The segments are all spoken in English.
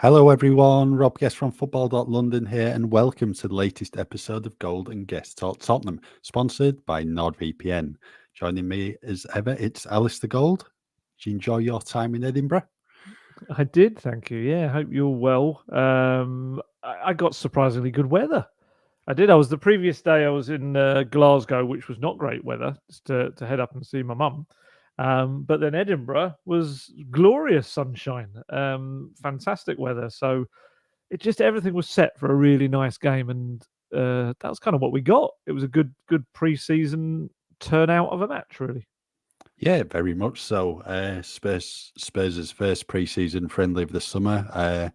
Hello, everyone. Rob Guest from football.london here, and welcome to the latest episode of Gold and Guest Talk Tottenham, sponsored by NordVPN. Joining me as ever, it's Alistair Gold. Did you enjoy your time in Edinburgh? I did, thank you. Yeah, hope you're well. I got surprisingly good weather. I did. I was the previous day. I was in Glasgow, which was not great weather, just to head up and see my mum. But then Edinburgh was glorious sunshine, fantastic weather. So it just everything was set for a really nice game, and that was kind of what we got. It was a good pre-season turnout of a match, really. Yeah, very much so. Spurs' first pre-season friendly of the summer.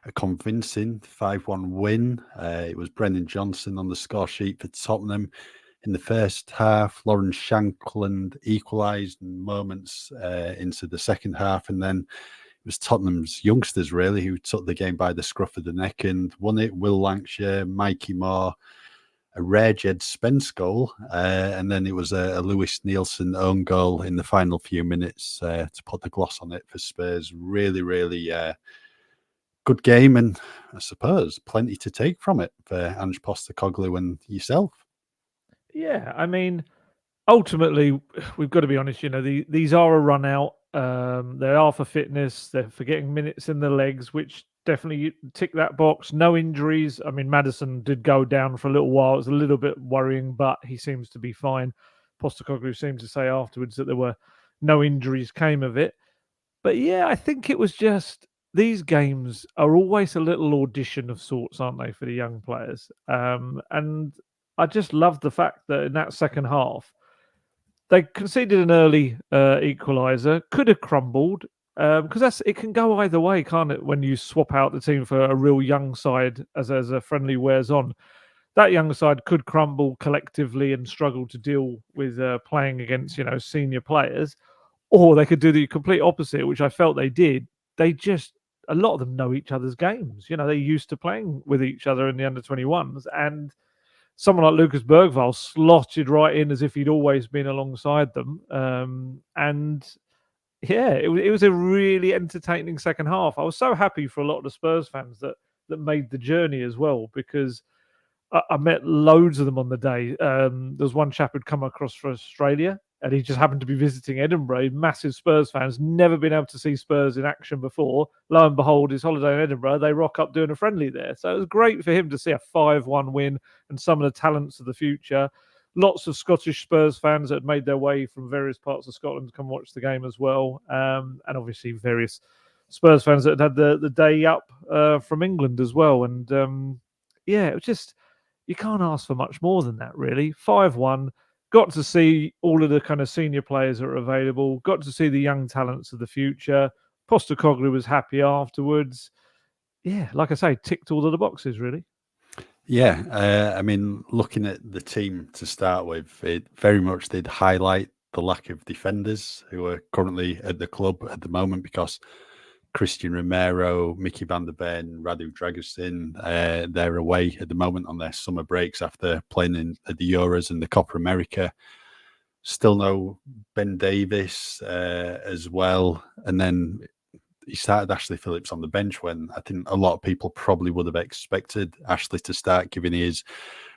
A convincing 5-1 win. It was Brennan Johnson on the score sheet for Tottenham. In the first half, Lawrence Shankland equalised moments into the second half, and then it was Tottenham's youngsters really who took the game by the scruff of the neck and won it. Will Lancashire, Mikey Moore, a rare Jed Spence goal, and then it was a Lewis Nielsen own goal in the final few minutes to put the gloss on it for Spurs. Really good game, and I suppose plenty to take from it for Ange Postecoglou and yourself. Yeah, I mean, ultimately, we've got to be honest. These are a run out. They are for fitness. They're for getting minutes in the legs, which definitely tick that box. No injuries. I mean, Madison did go down for a little while. It was a little bit worrying, but he seems to be fine. Postecoglou seemed to say afterwards that there were no injuries came of it. But yeah, I think it was just these games are always a little audition of sorts, aren't they, for the young players? And I just love the fact that in that second half they conceded an early equaliser, could have crumbled because it can go either way, can't it? When you swap out the team for a real young side as a friendly wears on, that young side could crumble collectively and struggle to deal with playing against senior players, or they could do the complete opposite, which I felt they did. They just a lot of them know each other's games. They're used to playing with each other in the under 21s, and someone like Lucas Bergvall slotted right in as if he'd always been alongside them. And yeah, it was a really entertaining second half. I was so happy for a lot of the Spurs fans that made the journey as well, because I met loads of them on the day. There was one chap who'd come across from Australia, and he just happened to be visiting Edinburgh. Massive Spurs fans, never been able to see Spurs in action before. Lo and behold, his holiday in Edinburgh, they rock up doing a friendly there. So it was great for him to see a 5-1 win and some of the talents of the future. Lots of Scottish Spurs fans that had made their way from various parts of Scotland to come watch the game as well. And obviously various Spurs fans that had the day up from England as well. And yeah, it was just you can't ask for much more than that, really. 5-1. Got to see all of the kind of senior players that are available. Got to see the young talents of the future. Postecoglou was happy afterwards. Yeah, like I say, ticked all of the boxes, really. Yeah, I mean, looking at the team to start with, it very much did highlight the lack of defenders who are currently at the club at the moment because Christian Romero, Mickey van der Ven, Radu Dragusin, they're away at the moment on their summer breaks after playing in the Euros and the Copa America. Still no Ben Davis as well. And then he started Ashley Phillips on the bench when I think a lot of people probably would have expected Ashley to start, given he is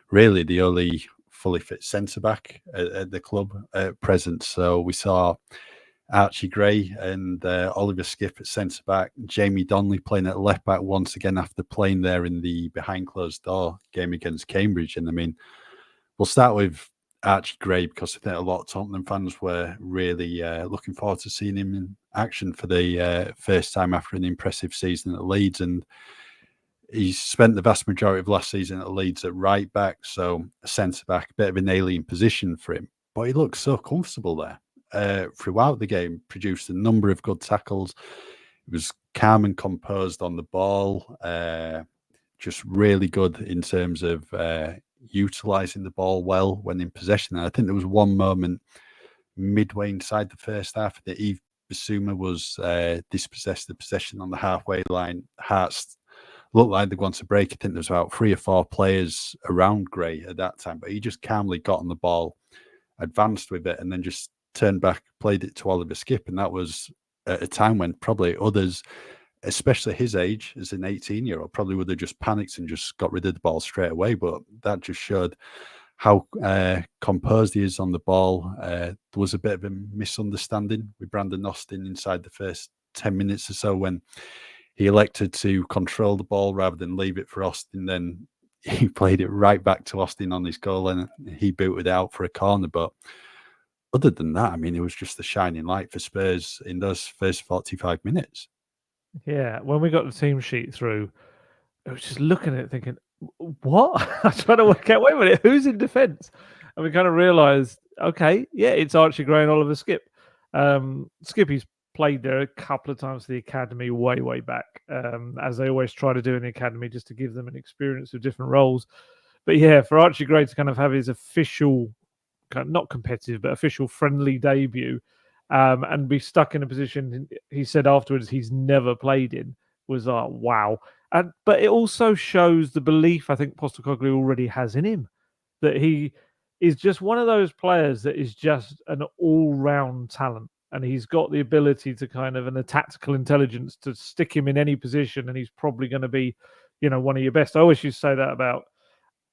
really the only fully fit centre back at the club at present. So we saw Archie Gray and Oliver Skipp at centre back, Jamie Donnelly playing at left back once again after playing there in the behind closed door game against Cambridge. And I mean, we'll start with Archie Gray because I think a lot of Tottenham fans were really looking forward to seeing him in action for the first time after an impressive season at Leeds. And he spent the vast majority of last season at Leeds at right back, so a centre back, a bit of an alien position for him. But he looked so comfortable there throughout the game, produced a number of good tackles. He was calm and composed on the ball, just really good in terms of utilising the ball well when in possession. And I think there was one moment midway inside the first half that Yves Bissouma was dispossessed the possession on the halfway line. Hearts looked like they wanted to break. I think there was about 3 or 4 players around Gray at that time, but he just calmly got on the ball, advanced with it, and then just turned back, played it to Oliver Skipp. And that was at a time when probably others especially his age as an 18-year-old, probably would have just panicked and just got rid of the ball straight away. But that just showed how composed he is on the ball. There was a bit of a misunderstanding with Brandon Austin inside the first 10 minutes or so when he elected to control the ball rather than leave it for Austin. Then he played it right back to Austin on his goal and he booted out for a corner. But other than that, I mean, it was just the shining light for Spurs in those first 45 minutes. Yeah, when we got the team sheet through, I was just looking at it thinking, what? I was trying to work out, wait a minute, who's in defence? And we kind of realised, okay, yeah, it's Archie Gray and Oliver Skipp. Skippy's played there a couple of times for the academy way back, as they always try to do in the academy, just to give them an experience of different roles. But yeah, for Archie Gray to kind of have his official, kind of not competitive, but official friendly debut, and be stuck in a position he said afterwards he's never played in, was like, wow. But it also shows the belief I think Postecoglou already has in him, that he is just one of those players that is just an all-round talent, and he's got the ability to kind of, and the tactical intelligence to stick him in any position, and he's probably going to be, one of your best. I always used to say that about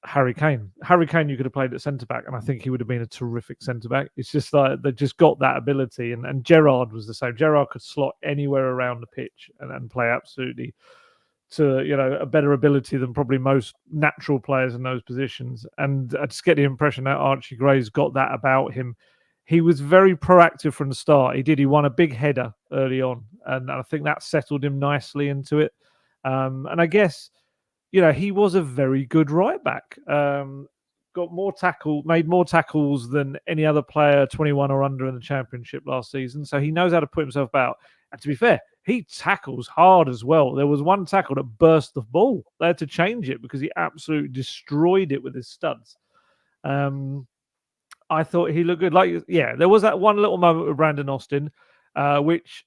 Harry Kane. Harry Kane, you could have played at centre-back, and I think he would have been a terrific centre-back. It's just like they just got that ability, and Gerrard was the same. Gerrard could slot anywhere around the pitch and play absolutely to a better ability than probably most natural players in those positions. And I just get the impression that Archie Gray's got that about him. He was very proactive from the start. He won a big header early on, and I think that settled him nicely into it. And I guess he was a very good right back. Made more tackles than any other player 21 or under in the Championship last season. So he knows how to put himself about. And to be fair, he tackles hard as well. There was one tackle that burst the ball. They had to change it because he absolutely destroyed it with his studs. I thought he looked good. There was that one little moment with Brandon Austin, which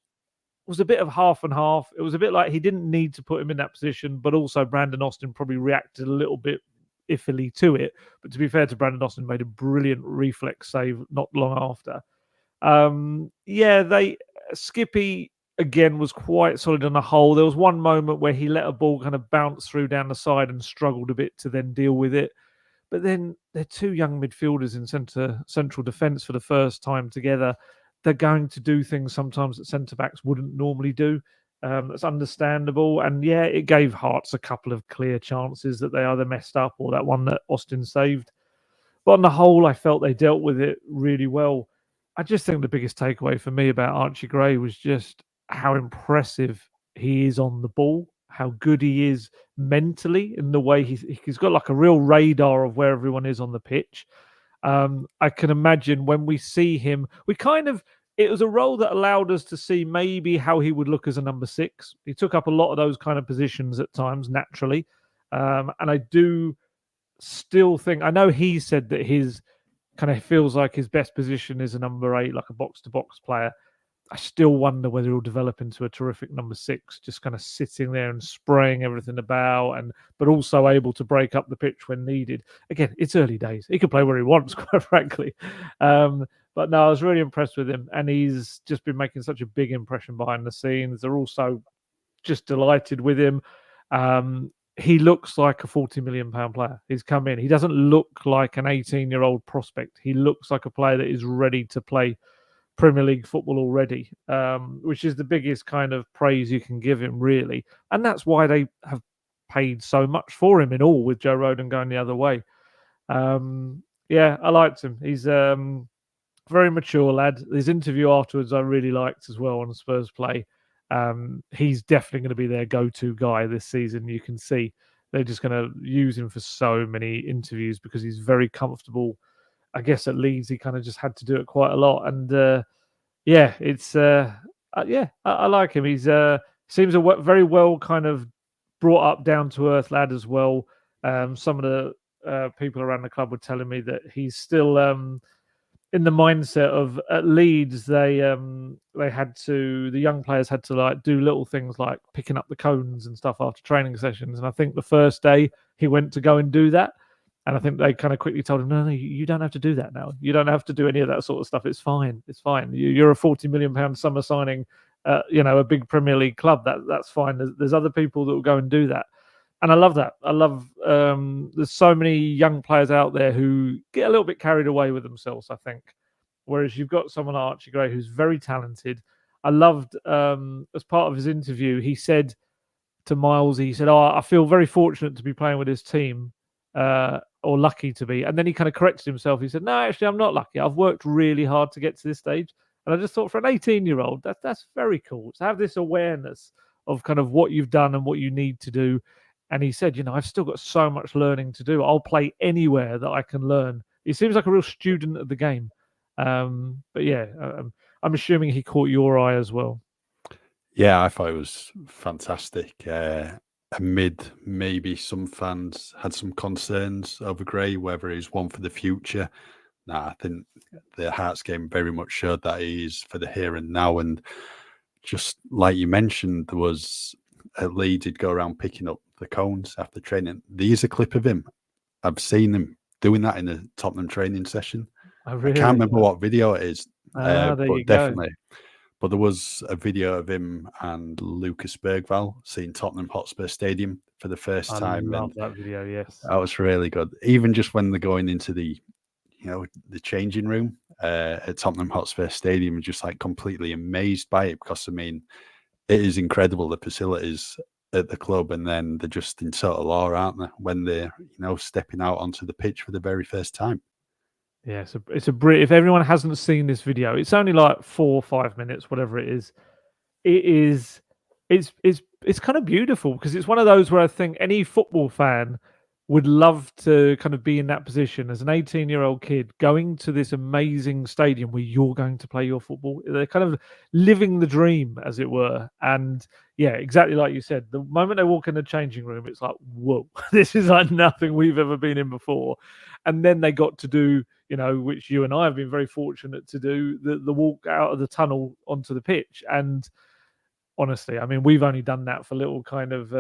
was a bit of half and half. It was a bit like he didn't need to put him in that position, but also Brandon Austin probably reacted a little bit iffily to it. But to be fair to Brandon Austin, made a brilliant reflex save not long after. Skippy again was quite solid on the whole. There was one moment where he let a ball kind of bounce through down the side and struggled a bit to then deal with it. But then they're two young midfielders in central defence for the first time together. They're going to do things sometimes that centre-backs wouldn't normally do. That's understandable. And yeah, it gave Hearts a couple of clear chances that they either messed up or that one that Austin saved. But on the whole, I felt they dealt with it really well. I just think the biggest takeaway for me about Archie Gray was just how impressive he is on the ball, how good he is mentally in the way he's got like a real radar of where everyone is on the pitch. I can imagine when we see him, it was a role that allowed us to see maybe how he would look as a number 6. He took up a lot of those kind of positions at times naturally. And I do still think, I know he said that his kind of feels like his best position is a number 8, like a box-to-box player. I still wonder whether he'll develop into a terrific number 6, just kind of sitting there and spraying everything about, but also able to break up the pitch when needed. Again, it's early days. He can play where he wants, quite frankly. But no, I was really impressed with him, and he's just been making such a big impression behind the scenes. They're also just delighted with him. He looks like a £40 million player. He's come in. He doesn't look like an 18-year-old prospect. He looks like a player that is ready to play Premier League football already, which is the biggest kind of praise you can give him, really. And that's why they have paid so much for him in all, with Joe Rodon going the other way. I liked him. He's very mature lad. His interview afterwards I really liked as well on Spurs Play. He's definitely going to be their go-to guy this season. You can see they're just going to use him for so many interviews because he's very comfortable. I guess at Leeds he kind of just had to do it quite a lot, and I like him. He's seems a very well kind of brought up, down to earth lad as well. Some of the people around the club were telling me that he's still in the mindset of at Leeds the young players had to like do little things like picking up the cones and stuff after training sessions, and I think the first day he went to go and do that. And I think they kind of quickly told him, no, you don't have to do that now. You don't have to do any of that sort of stuff. It's fine. It's fine. You're a £40 million summer signing. a big Premier League club. That's fine. There's other people that will go and do that. And I love that. I love there's so many young players out there who get a little bit carried away with themselves, I think. Whereas you've got someone like Archie Gray who's very talented. I loved as part of his interview, he said to Miles, he said, "Oh, I feel very fortunate to be playing with this team, or lucky to be." And then he kind of corrected himself. He said, "No, actually, I'm not lucky. I've worked really hard to get to this stage." And I just thought, for an 18-year-old, that's very cool to have this awareness of kind of what you've done and what you need to do. And he said, I've still got so much learning to do. I'll play anywhere that I can learn. He seems like a real student of the game. But yeah, I'm assuming he caught your eye as well. Yeah, I thought it was fantastic. Amid maybe some fans had some concerns over Gray, whether he's one for the future. Nah, I think the Hearts game very much showed that he is for the here and now. And just like you mentioned, there was at Leeds, he'd go around picking up the cones after training. There's a clip of him. I've seen him doing that in a Tottenham training session. Really? I can't remember what video it is, there but you definitely. Go. But there was a video of him and Lucas Bergvall seeing Tottenham Hotspur Stadium for the first time. I love that video, yes. That was really good. Even just when they're going into the changing room at Tottenham Hotspur Stadium, just like completely amazed by it, because, I mean, it is incredible, the facilities at the club, and then they're just in total awe, aren't they, when they're, stepping out onto the pitch for the very first time. Yeah, it's a Brit. If everyone hasn't seen this video, it's only like 4 or 5 minutes, whatever it is. It's kind of beautiful, because it's one of those where I think any football fan would love to kind of be in that position as an 18-year-old kid going to this amazing stadium where you're going to play your football. They're kind of living the dream, as it were. And yeah, exactly like you said, the moment they walk in the changing room, it's like, whoa, this is like nothing we've ever been in before. And then they got to do, which you and I have been very fortunate to do, the walk out of the tunnel onto the pitch. And honestly, I mean, we've only done that for little kind of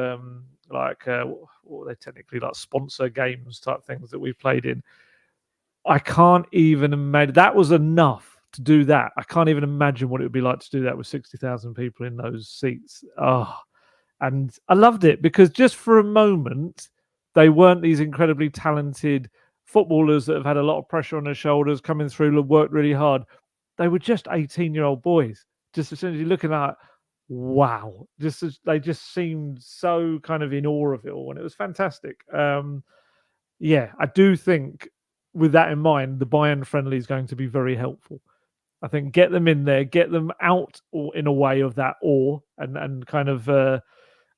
what are they technically, like sponsor games type things that we've played in. I can't even imagine. That was enough to do that. I can't even imagine what it would be like to do that with 60,000 people in those seats. Oh, and I loved it, because just for a moment, they weren't these incredibly talented footballers that have had a lot of pressure on their shoulders coming through, worked really hard. They were just 18-year-old boys, just essentially looking at, wow, they just seemed so kind of in awe of it all, and it was fantastic. Yeah, I do think, with that in mind, the Bayern friendly is going to be very helpful. I think get them in there, get them out, or in a way of that awe, and kind of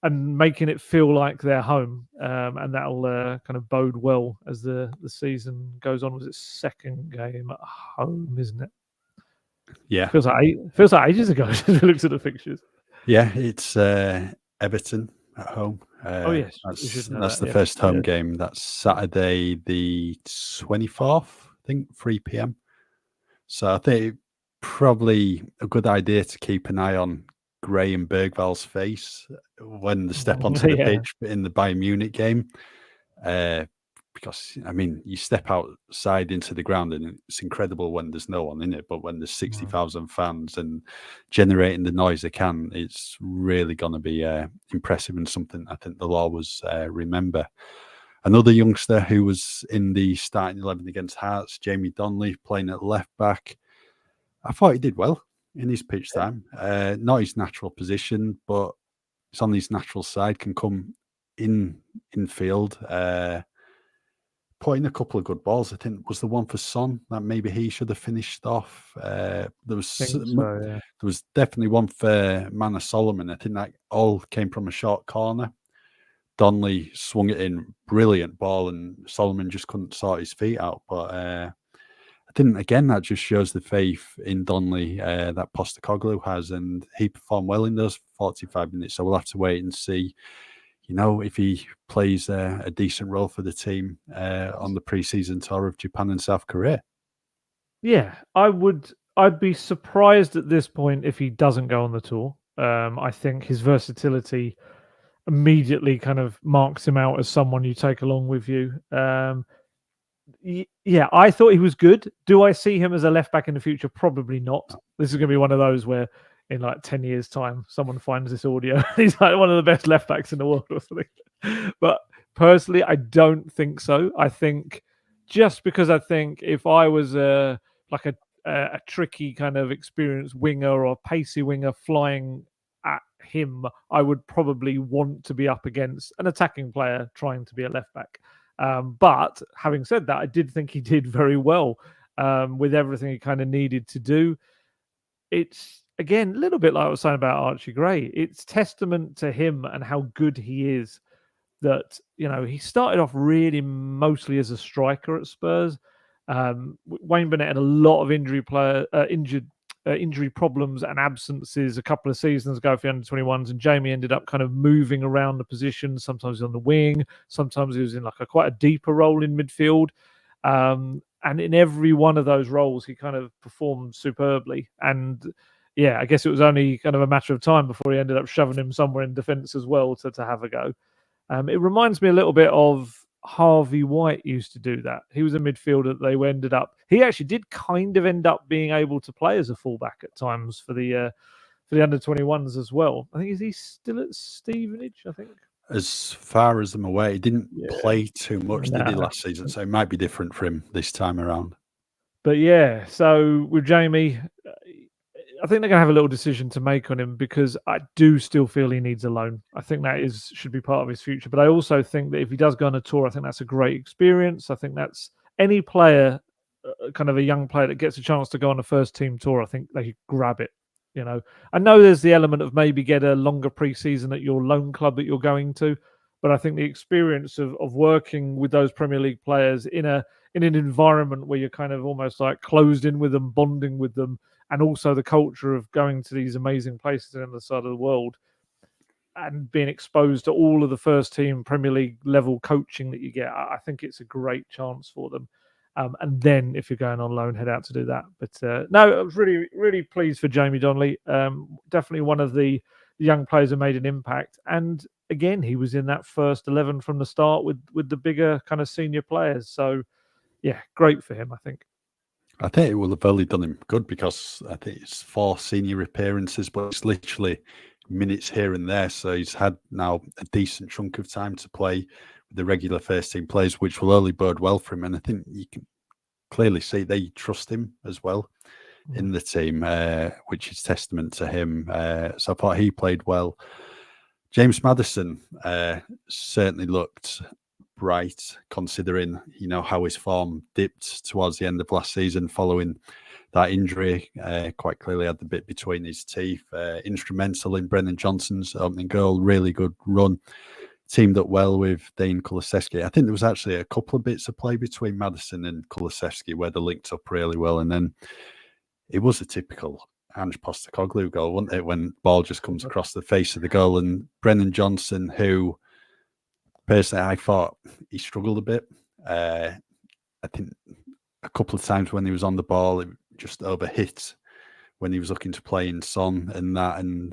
and making it feel like they're home, and that'll kind of bode well as the season goes on. Was its second game at home, isn't it? Yeah, feels like ages ago since we looked at the fixtures. Yeah, it's Everton at home. Oh yes, that's the first home game. That's Saturday the 24th, I think, 3 p.m. So I think probably a good idea to keep an eye on Gray and Bergvall's face when they step onto the pitch in the Bayern Munich game. Because, I mean, you step outside into the ground and it's incredible when there's no one in it, but when there's 60,000 fans and generating the noise they can, it's really going to be impressive, and something I think the law was remember. Another youngster who was in the starting 11 against Hearts, Jamie Donnelly, playing at left back. I thought he did well in his pitch time. Not his natural position, but it's on his natural side, can come in field. Put in a couple of good balls. I think was the one for Son that maybe he should have finished off. There was definitely one for Manor Solomon. I think that all came from a short corner. Donnelly swung it in, brilliant ball, and Solomon just couldn't sort his feet out. But I think, again, that just shows the faith in Donnelly that Postecoglou has, and he performed well in those 45 minutes. So we'll have to wait and see, if he plays a decent role for the team on the pre-season tour of Japan and South Korea. Yeah, I'd be surprised at this point if he doesn't go on the tour. I think his versatility immediately kind of marks him out as someone you take along with you. Yeah, I thought he was good. Do I see him as a left back in the future? Probably not. This is going to be one of those where in like 10 years' time, someone finds this audio. He's like one of the best left backs in the world or something. But personally, I don't think so. I think just because I think if I was like a tricky kind of experienced winger or pacey winger flying at him, I would probably want to be up against an attacking player trying to be a left back. But having said that, I did think he did very well with everything he kind of needed to do. It's again a little bit like I was saying about Archie Gray. It's testament to him and how good he is that, you know, he started off really mostly as a striker at Spurs. Wayne Bennett had a lot of injury problems and absences a couple of seasons ago for the under-21s, and Jamie ended up kind of moving around the position. Sometimes on the wing, sometimes he was in like quite a deeper role in midfield. And in every one of those roles, he kind of performed superbly. And yeah, I guess it was only kind of a matter of time before he ended up shoving him somewhere in defence as well to have a go. It reminds me a little bit of Harvey White used to do that. He was a midfielder that ended up. He actually did kind of end up being able to play as a fullback at times for the under-21s as well. I think is he still at Stevenage? I think. As far as I'm aware, he didn't play too much, did he, last season? So it might be different for him this time around. But yeah, so with Jamie, I think they're going to have a little decision to make on him, because I do still feel he needs a loan. I think that should be part of his future. But I also think that if he does go on a tour, I think that's a great experience. I think that's any player, kind of a young player that gets a chance to go on a first team tour, I think they grab it. You know, I know there's the element of maybe get a longer pre-season at your loan club that you're going to, but I think the experience of working with those Premier League players in an environment where you're kind of almost like closed in with them, bonding with them, and also the culture of going to these amazing places on the other side of the world and being exposed to all of the first team Premier League level coaching that you get, I think it's a great chance for them. And then if you're going on loan, head out to do that. But no, I was really, really pleased for Jamie Donnelly. Definitely one of the young players who made an impact. And again, he was in that first 11 from the start with the bigger kind of senior players. So yeah, great for him, I think. I think it will have only done him good, because I think it's 4 senior appearances, but it's literally minutes here and there. So he's had now a decent chunk of time to play with the regular first team players, which will only bode well for him. And I think you can clearly see they trust him as well in the team, which is testament to him. So I thought he played well. James Maddison certainly looked bright, considering, you know, how his form dipped towards the end of last season following that injury. Quite clearly had the bit between his teeth. Instrumental in Brennan Johnson's opening goal. Really good run. Teamed up well with Dean Kulusevski. I think there was actually a couple of bits of play between Maddison and Kulusevski where they linked up really well. And then it was a typical Ange Postecoglou goal, wasn't it? When ball just comes across the face of the goal. And Brennan Johnson, who personally I thought he struggled a bit. I think a couple of times when he was on the ball, it just overhit when he was looking to play in Son and that. And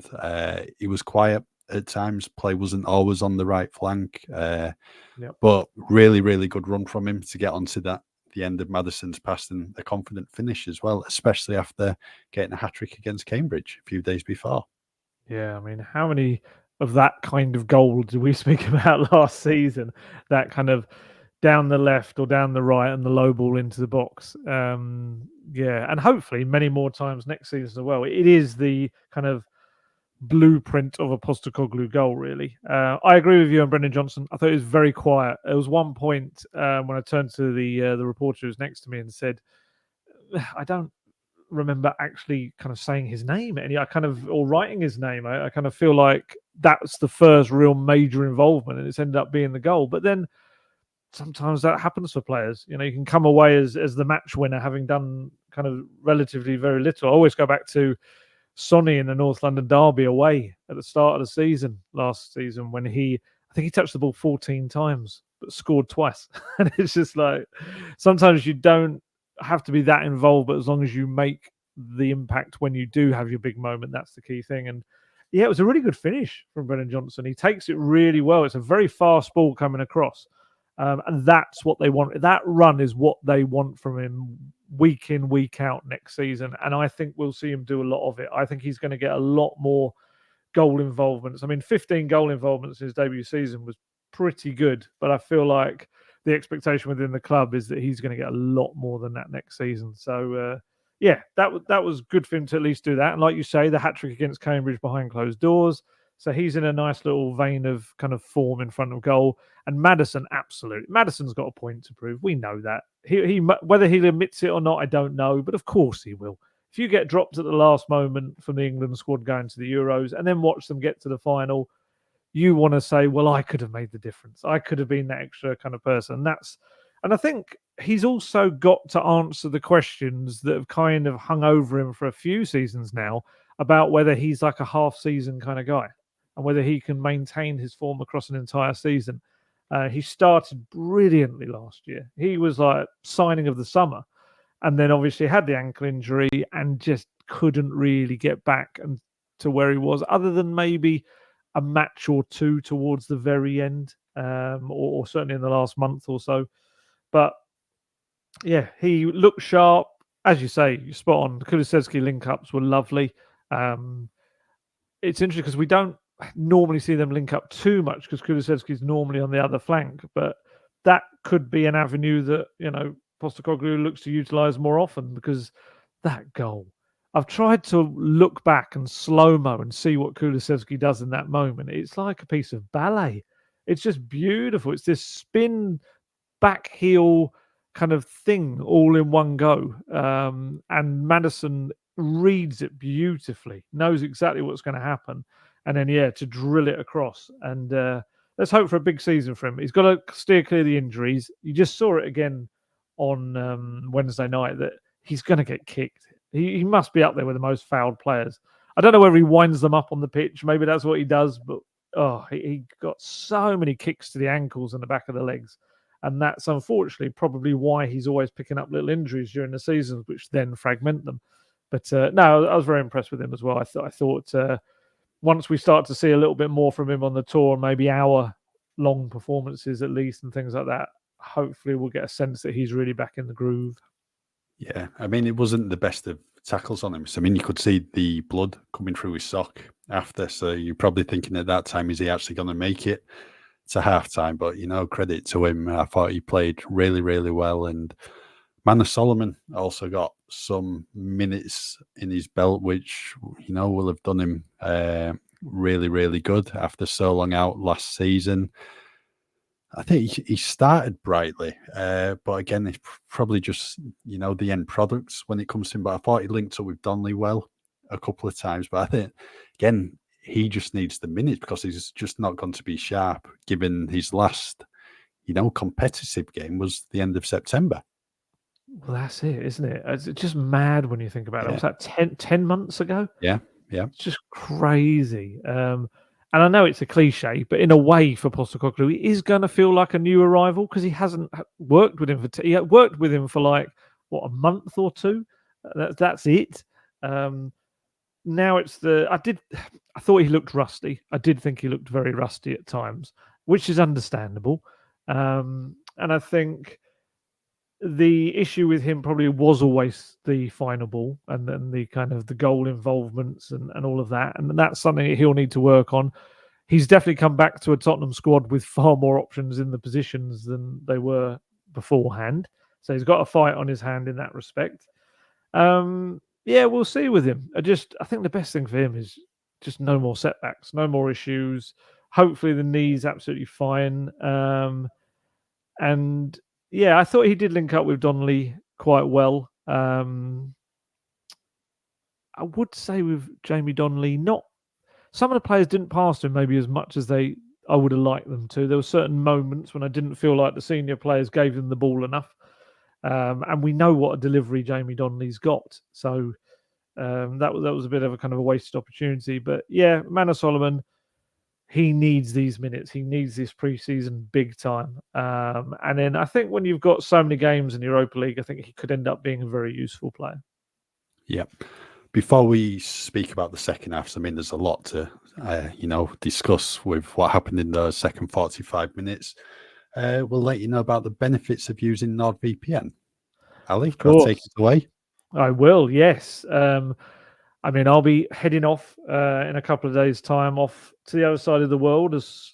he was quiet at times. Play wasn't always on the right flank. But really, really good run from him to get onto the end of Maddison's pass, and a confident finish as well, especially after getting a hat-trick against Cambridge a few days before. Yeah, I mean, how many of that kind of goal did we speak about last season? That kind of down the left or down the right and the low ball into the box. Yeah, and hopefully many more times next season as well. It is the kind of blueprint of a Postecoglou goal, really. I agree with you on Brendan Johnson. I thought it was very quiet. There was one point when I turned to the reporter who was next to me and said, I don't remember actually kind of saying his name or writing his name. I kind of feel like that's the first real major involvement, and it's ended up being the goal. But then sometimes that happens for players. You know, you can come away as the match winner having done kind of relatively very little. I always go back to Sonny in the North London derby away at the start of the season last season, when I think he touched the ball 14 times but scored twice. And it's just like, sometimes you don't have to be that involved, but as long as you make the impact when you do have your big moment, that's the key thing. And yeah, it was a really good finish from Brennan Johnson. He takes it really well. It's a very fast ball coming across. And that's what they want. That run is what they want from him week in, week out next season. And I think we'll see him do a lot of it. I think he's going to get a lot more goal involvements. I mean, 15 goal involvements in his debut season was pretty good, but I feel like the expectation within the club is that he's going to get a lot more than that next season. So, yeah, that was good for him to at least do that. And like you say, the hat-trick against Cambridge behind closed doors. So he's in a nice little vein of kind of form in front of goal. And Maddison, absolutely. Maddison's got a point to prove. We know that. He whether he admits it or not, I don't know. But of course he will. If you get dropped at the last moment from the England squad going to the Euros and then watch them get to the final, you want to say, well, I could have made the difference. I could have been that extra kind of person. And I think he's also got to answer the questions that have kind of hung over him for a few seasons now about whether he's like a half-season kind of guy and whether he can maintain his form across an entire season. He started brilliantly last year. He was like signing of the summer. And then obviously had the ankle injury and just couldn't really get back to where he was, other than maybe a match or two towards the very end, or certainly in the last month or so. But yeah, he looked sharp. As you say, you're spot on. The Kulusevski link-ups were lovely. It's interesting because we don't normally see them link up too much because Kulusevski's normally on the other flank, but that could be an avenue that, Postecoglou looks to utilise more often, because that goal, I've tried to look back and slow-mo and see what Kulusevski does in that moment. It's like a piece of ballet. It's just beautiful. It's this spin, back heel kind of thing all in one go. And Maddison reads it beautifully, knows exactly what's going to happen. And then, to drill it across. And let's hope for a big season for him. He's got to steer clear the injuries. You just saw it again on Wednesday night that he's going to get kicked. He must be up there with the most fouled players. I don't know whether he winds them up on the pitch. Maybe that's what he does. But, he got so many kicks to the ankles and the back of the legs. And that's unfortunately probably why he's always picking up little injuries during the seasons, which then fragment them. But no, I was very impressed with him as well. I thought once we start to see a little bit more from him on the tour, maybe hour-long performances at least and things like that, hopefully we'll get a sense that he's really back in the groove. Yeah, I mean, it wasn't the best of tackles on him. So, I mean, you could see the blood coming through his sock after. So you're probably thinking at that time, is he actually going to make it to half-time? But, credit to him. I thought he played really, really well. And Manor Solomon also got some minutes in his belt, which, will have done him really, really good after so long out last season. I think he started brightly, but again, it's probably just, the end products when it comes to him. But I thought he linked up with Donnelly well a couple of times. But I think, again, he just needs the minutes because he's just not going to be sharp, given his last, competitive game was the end of September. Well, that's it, isn't it? It's just mad when you think about it. Was that 10 months ago? Yeah. It's just crazy. And I know it's a cliche, but in a way for Postecoglou, he is going to feel like a new arrival because he hasn't worked with him he worked with him for like, a month or two. That's it. Now it's I thought he looked rusty. I did think he looked very rusty at times, which is understandable. And I think the issue with him probably was always the final ball and then the kind of the goal involvements and all of that. And that's something he'll need to work on. He's definitely come back to a Tottenham squad with far more options in the positions than they were beforehand. So he's got a fight on his hand in that respect. We'll see with him. I think the best thing for him is just no more setbacks, no more issues. Hopefully the knee's absolutely fine. And I thought he did link up with Donnelly quite well. I would say with Jamie Donnelly, some of the players didn't pass to him maybe as much as I would have liked them to. There were certain moments when I didn't feel like the senior players gave them the ball enough. And we know what a delivery Jamie Donnelly's got. So that was a bit of a kind of a wasted opportunity. But Manor Solomon, he needs these minutes. He needs this pre-season big time. And then I think when you've got so many games in Europa League, I think he could end up being a very useful player. Yeah. Before we speak about the second half, I mean, there's a lot to, discuss with what happened in the second 45 minutes. We'll let you know about the benefits of using NordVPN. Ali, Of got to take course. it away. I will, yes. I mean, I'll be heading off in a couple of days' time off to the other side of the world as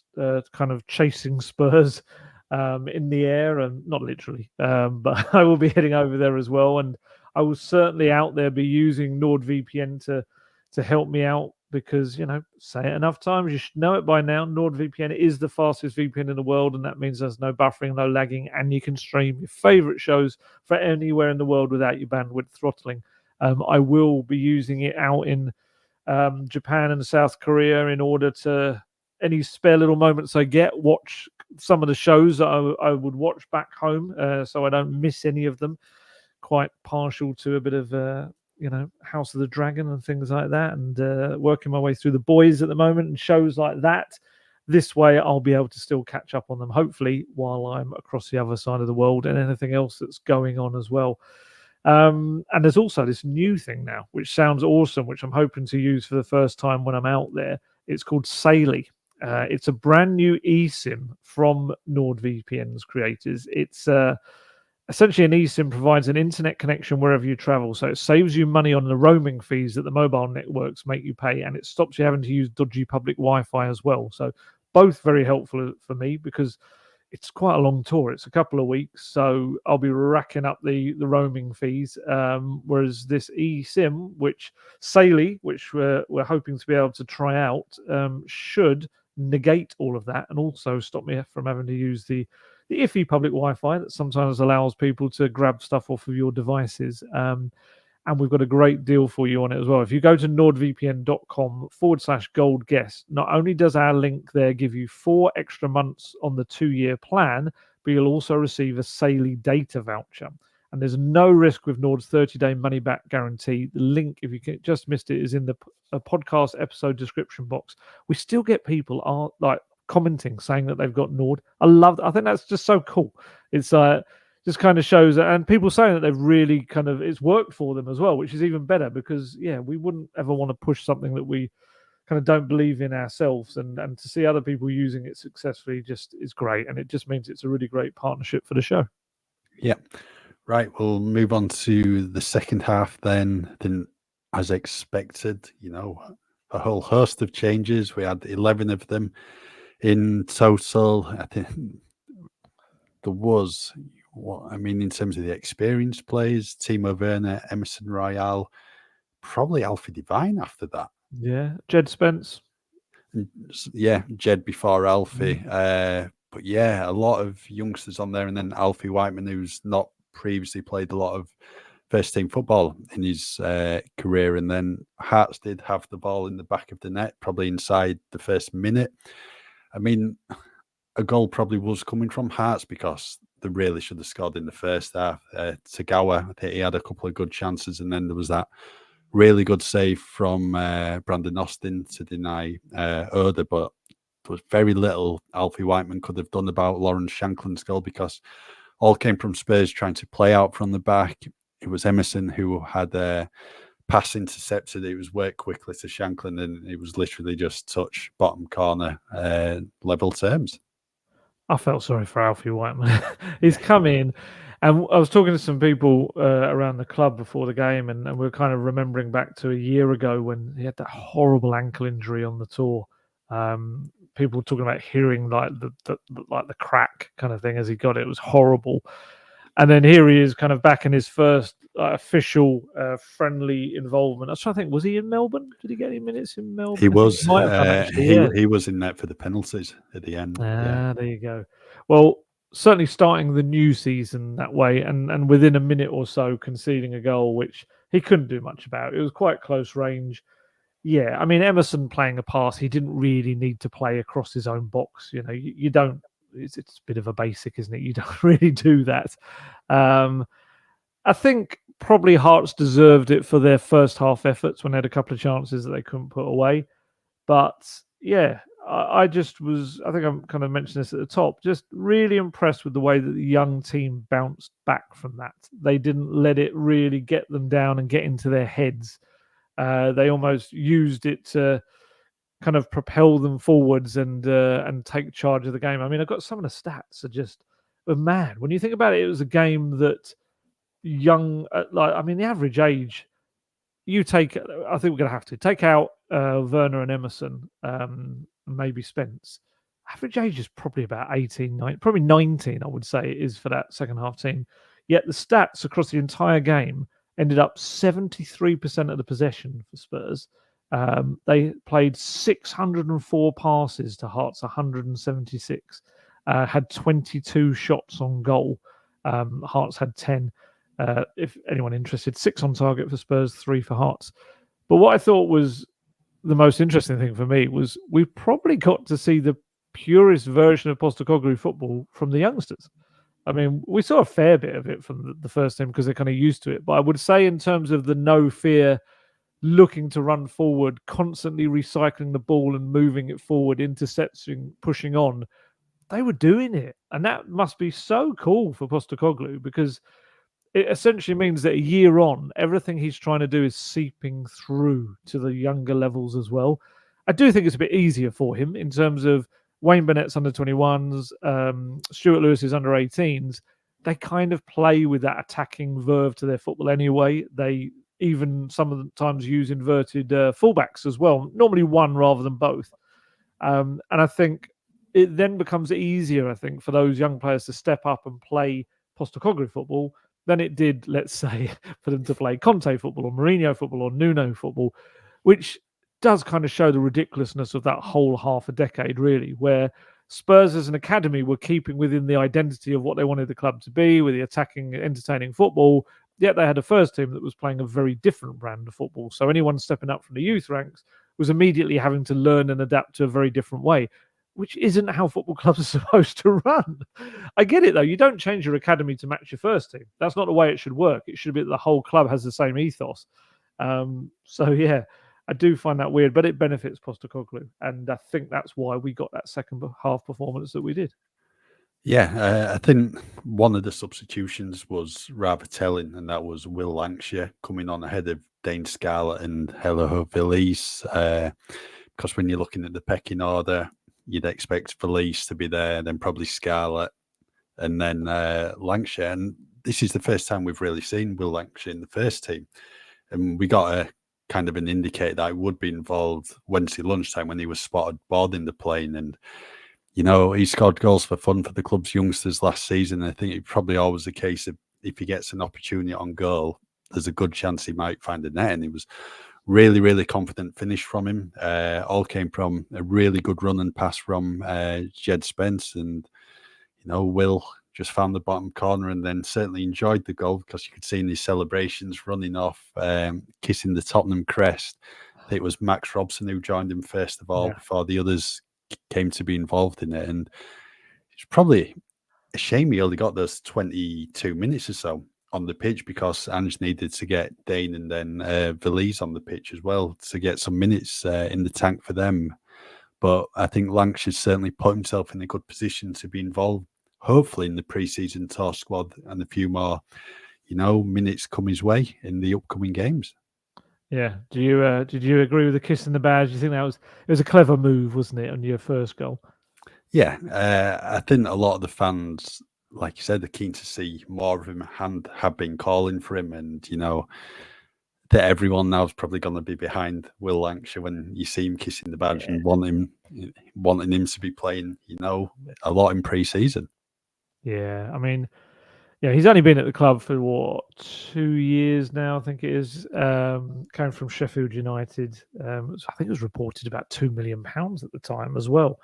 kind of chasing Spurs in the air, and not literally, but I will be heading over there as well. And I will certainly out there be using NordVPN to help me out because, say it enough times, you should know it by now. NordVPN is the fastest VPN in the world, and that means there's no buffering, no lagging, and you can stream your favorite shows for anywhere in the world without your bandwidth throttling. I will be using it out in Japan and South Korea in order to, any spare little moments I get, watch some of the shows that I would watch back home, so I don't miss any of them. Quite partial to a bit of House of the Dragon and things like that, and working my way through The Boys at the moment and shows like that. This way I'll be able to still catch up on them, hopefully, while I'm across the other side of the world, and anything else that's going on as well. And there's also this new thing now, which sounds awesome, which I'm hoping to use for the first time when I'm out there. It's called Saily. It's a brand new eSIM from NordVPN's creators. It's essentially, an eSIM provides an internet connection wherever you travel, so it saves you money on the roaming fees that the mobile networks make you pay, and it stops you having to use dodgy public Wi-Fi as well. So both very helpful for me because it's quite a long tour. It's a couple of weeks, so I'll be racking up the roaming fees. Whereas this eSIM, which Saily, which we're hoping to be able to try out, should negate all of that and also stop me from having to use the iffy public Wi-Fi that sometimes allows people to grab stuff off of your devices. And we've got a great deal for you on it as well. If you go to nordvpn.com/goldguest, not only does our link there give you 4 extra months on the 2-year plan, but you'll also receive a Saily data voucher. And there's no risk with Nord's 30-day money-back guarantee. The link, if you just missed it, is in the podcast episode description box. We still get people commenting, saying that they've got Nord. I think that's just so cool. It's just kind of shows, and people saying that they've really it's worked for them as well, which is even better because, we wouldn't ever want to push something that we kind of don't believe in ourselves, and to see other people using it successfully just is great, and it just means it's a really great partnership for the show. Yeah. Right, we'll move on to the second half then. As expected, a whole host of changes. We had 11 of them in total. I think there was, in terms of the experienced players, Timo Werner, Emerson Royale, probably Alfie Devine after that. Yeah, Jed Spence. Yeah, Jed before Alfie. But yeah, a lot of youngsters on there, and then Alfie Whiteman, who's not previously played a lot of first team football in his career. And then Hearts did have the ball in the back of the net, probably inside the first minute. A goal probably was coming from Hearts because they really should have scored in the first half. Tagawa, I think he had a couple of good chances, and then there was that really good save from Brandon Austin to deny Oda, but there was very little Alfie Whiteman could have done about Lawrence Shankland's goal because all came from Spurs trying to play out from the back. It was Emerson who had a pass intercepted. It was worked quickly to Shankland, and it was literally just touch bottom corner, level terms. I felt sorry for Alfie Whiteman. He's come in, and I was talking to some people around the club before the game, and we we're kind of remembering back to a year ago when he had that horrible ankle injury on the tour. People were talking about hearing like the crack kind of thing as he got it. It was horrible. And then here he is, kind of back in his first official friendly involvement. I was trying to think, was he in Melbourne? Did he get any minutes in Melbourne? He was. He might have done, actually, he was in net for the penalties at the end. There you go. Well, certainly starting the new season that way, and within a minute or so conceding a goal, which he couldn't do much about. It was quite close range. Yeah, Emerson playing a pass, he didn't really need to play across his own box. You don't. It's a bit of a basic, isn't it? You don't really do that. I think probably Hearts deserved it for their first half efforts when they had a couple of chances that they couldn't put away. But yeah, I think I'm kind of mentioned this at the top, just really impressed with the way that the young team bounced back from that. They didn't let it really get them down and get into their heads. They almost used it to kind of propel them forwards and take charge of the game. I've got some of the stats are just mad. When you think about it, it was a game that young. The average age. I think we're going to have to take out Werner and Emerson, maybe Spence. Average age is probably about 18, 19, probably 19, I would say, it is for that second half team. Yet the stats across the entire game ended up 73% of the possession for Spurs. They played 604 passes to Hearts 176, had 22 shots on goal. Hearts had 10. If anyone interested, 6 on target for Spurs, 3 for Hearts. But what I thought was the most interesting thing for me was we probably got to see the purest version of Postecoglou football from the youngsters. I mean, we saw a fair bit of it from the first team because they're kind of used to it. But I would say in terms of the no fear, looking to run forward, constantly recycling the ball and moving it forward, intercepting, pushing on, they were doing it. And that must be so cool for Postecoglou because it essentially means that a year on, everything he's trying to do is seeping through to the younger levels as well. I do think it's a bit easier for him in terms of Wayne Bennett's under 21s, Stuart Lewis's under 18s. They kind of play with that attacking verve to their football anyway. They even sometimes use inverted fullbacks as well, normally one rather than both. And I think it then becomes easier, I think, for those young players to step up and play Postecoglou football than it did, let's say, for them to play Conte football or Mourinho football or Nuno football, which does kind of show the ridiculousness of that whole half a decade, really, where Spurs as an academy were keeping within the identity of what they wanted the club to be, with the attacking, entertaining football, yet they had a first team that was playing a very different brand of football. So anyone stepping up from the youth ranks was immediately having to learn and adapt to a very different way, which isn't how football clubs are supposed to run. I get it, though. You don't change your academy to match your first team. That's not the way it should work. It should be that the whole club has the same ethos. Yeah, I do find that weird, but it benefits Postecoglou. And I think that's why we got that second half performance that we did. Yeah, I think one of the substitutions was rather telling, and that was Will Lancashire coming on ahead of Dane Scarlett and Hello Felice. Because when you're looking at the pecking order, you'd expect Felice to be there, then probably Scarlett, and then Lancashire. And this is the first time we've really seen Will Lancashire in the first team. And we got a kind of an indicator that he would be involved Wednesday lunchtime when he was spotted boarding the plane. And, you know, he scored goals for fun for the club's youngsters last season. I think it's probably always the case of if he gets an opportunity on goal, there's a good chance he might find a net. And he was really, really confident finish from him. All came from a really good run and pass from Jed Spence. And, you know, Will just found the bottom corner and then certainly enjoyed the goal because you could see in his celebrations running off, kissing the Tottenham crest. It was Max Robson who joined him first of all before the others came to be involved in it. And it's probably a shame he only got those 22 minutes or so on the pitch because Ange needed to get Dane and then Valise on the pitch as well to get some minutes in the tank for them. But I think Lancashire's certainly put himself in a good position to be involved, hopefully in the pre-season tour squad and a few more, you know, minutes come his way in the upcoming games. Yeah. Did you agree with the kiss in the badge? Do you think it was a clever move, wasn't it, on your first goal? Yeah, I think a lot of the fans, like you said, they're keen to see more of him and have been calling for him. And, you know, that everyone now is probably going to be behind Will Lancashire when you see him kissing the badge and wanting him to be playing, you know, a lot in pre-season. Yeah, I mean, he's only been at the club for 2 years now, I think it is. Came from Sheffield United. I think it was reported about £2 million at the time as well.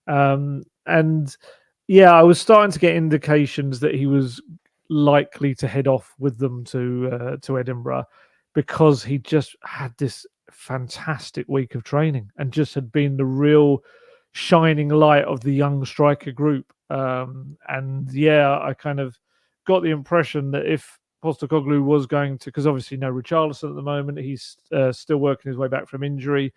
And yeah, I was starting to get indications that he was likely to head off with them to Edinburgh because he just had this fantastic week of training and just had been the real shining light of the young striker group. And yeah, I kind of got the impression that if Postecoglou was going to, because obviously no Richarlison at the moment, he's still working his way back from injury,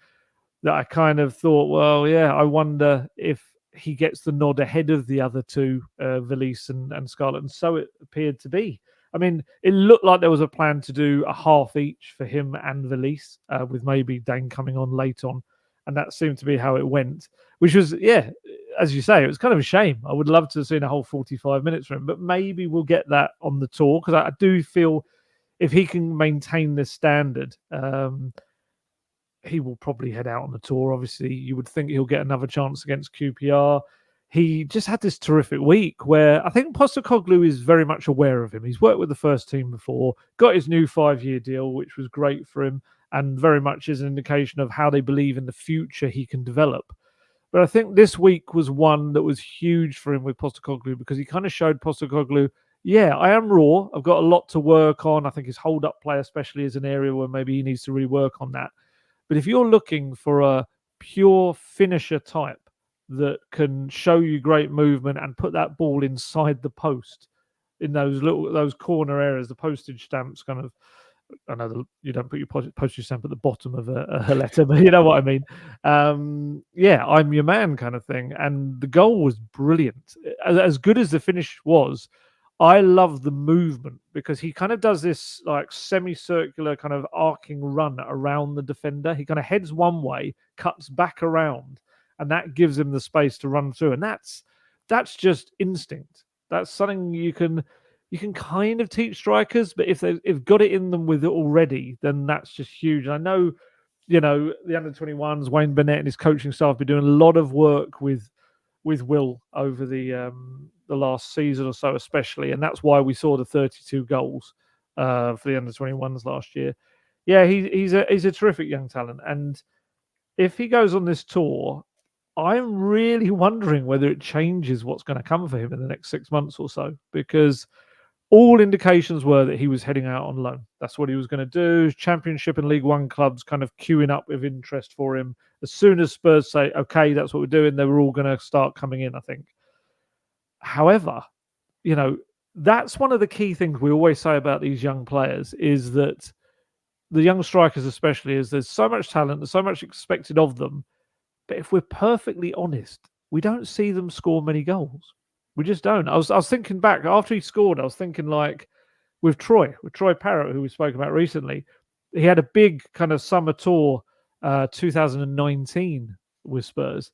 that I kind of thought, well, yeah, I wonder if he gets the nod ahead of the other two, Valise and Scarlett, and so it appeared to be. I mean, it looked like there was a plan to do a half each for him and Valise, with maybe Dane coming on late on, and that seemed to be how it went, which was, as you say, it was kind of a shame. I would love to have seen a whole 45 minutes from him, but maybe we'll get that on the tour, because I do feel if he can maintain this standard, he will probably head out on the tour. Obviously, you would think he'll get another chance against QPR. He just had this terrific week where I think Postecoglou is very much aware of him. He's worked with the first team before, got his new 5-year deal, which was great for him, and very much is an indication of how they believe in the future he can develop. But I think this week was one that was huge for him with Postecoglou, because he kind of showed Postecoglou, yeah, I am raw. I've got a lot to work on. I think his hold-up play especially is an area where maybe he needs to really work on that. But if you're looking for a pure finisher type that can show you great movement and put that ball inside the post in those corner areas, the postage stamps kind of, I know you don't put your postage stamp at the bottom of a letter, but you know what I mean. Yeah, I'm your man kind of thing. And the goal was brilliant. As good as the finish was, I love the movement, because he kind of does this like semicircular kind of arcing run around the defender. He kind of heads one way, cuts back around, and that gives him the space to run through. And that's just instinct. That's something you can kind of teach strikers, but if they've got it in them with it already, then that's just huge. And I know, the under-21s, Wayne Burnett and his coaching staff have been doing a lot of work with Will over the last season or so, especially, and that's why we saw the 32 goals for the under-21s last year. Yeah, he's a terrific young talent, and if he goes on this tour, I'm really wondering whether it changes what's going to come for him in the next 6 months or so, because all indications were that he was heading out on loan. That's what he was going to do. Championship and League One clubs kind of queuing up with interest for him. As soon as Spurs say, okay, that's what we're doing, they were all going to start coming in, I think. However, that's one of the key things we always say about these young players, is that the young strikers especially, is there's so much talent, there's so much expected of them. But if we're perfectly honest, we don't see them score many goals. We just don't. I was thinking back after he scored. I was thinking like with Troy Parrott, who we spoke about recently. He had a big kind of summer tour, 2019 with Spurs,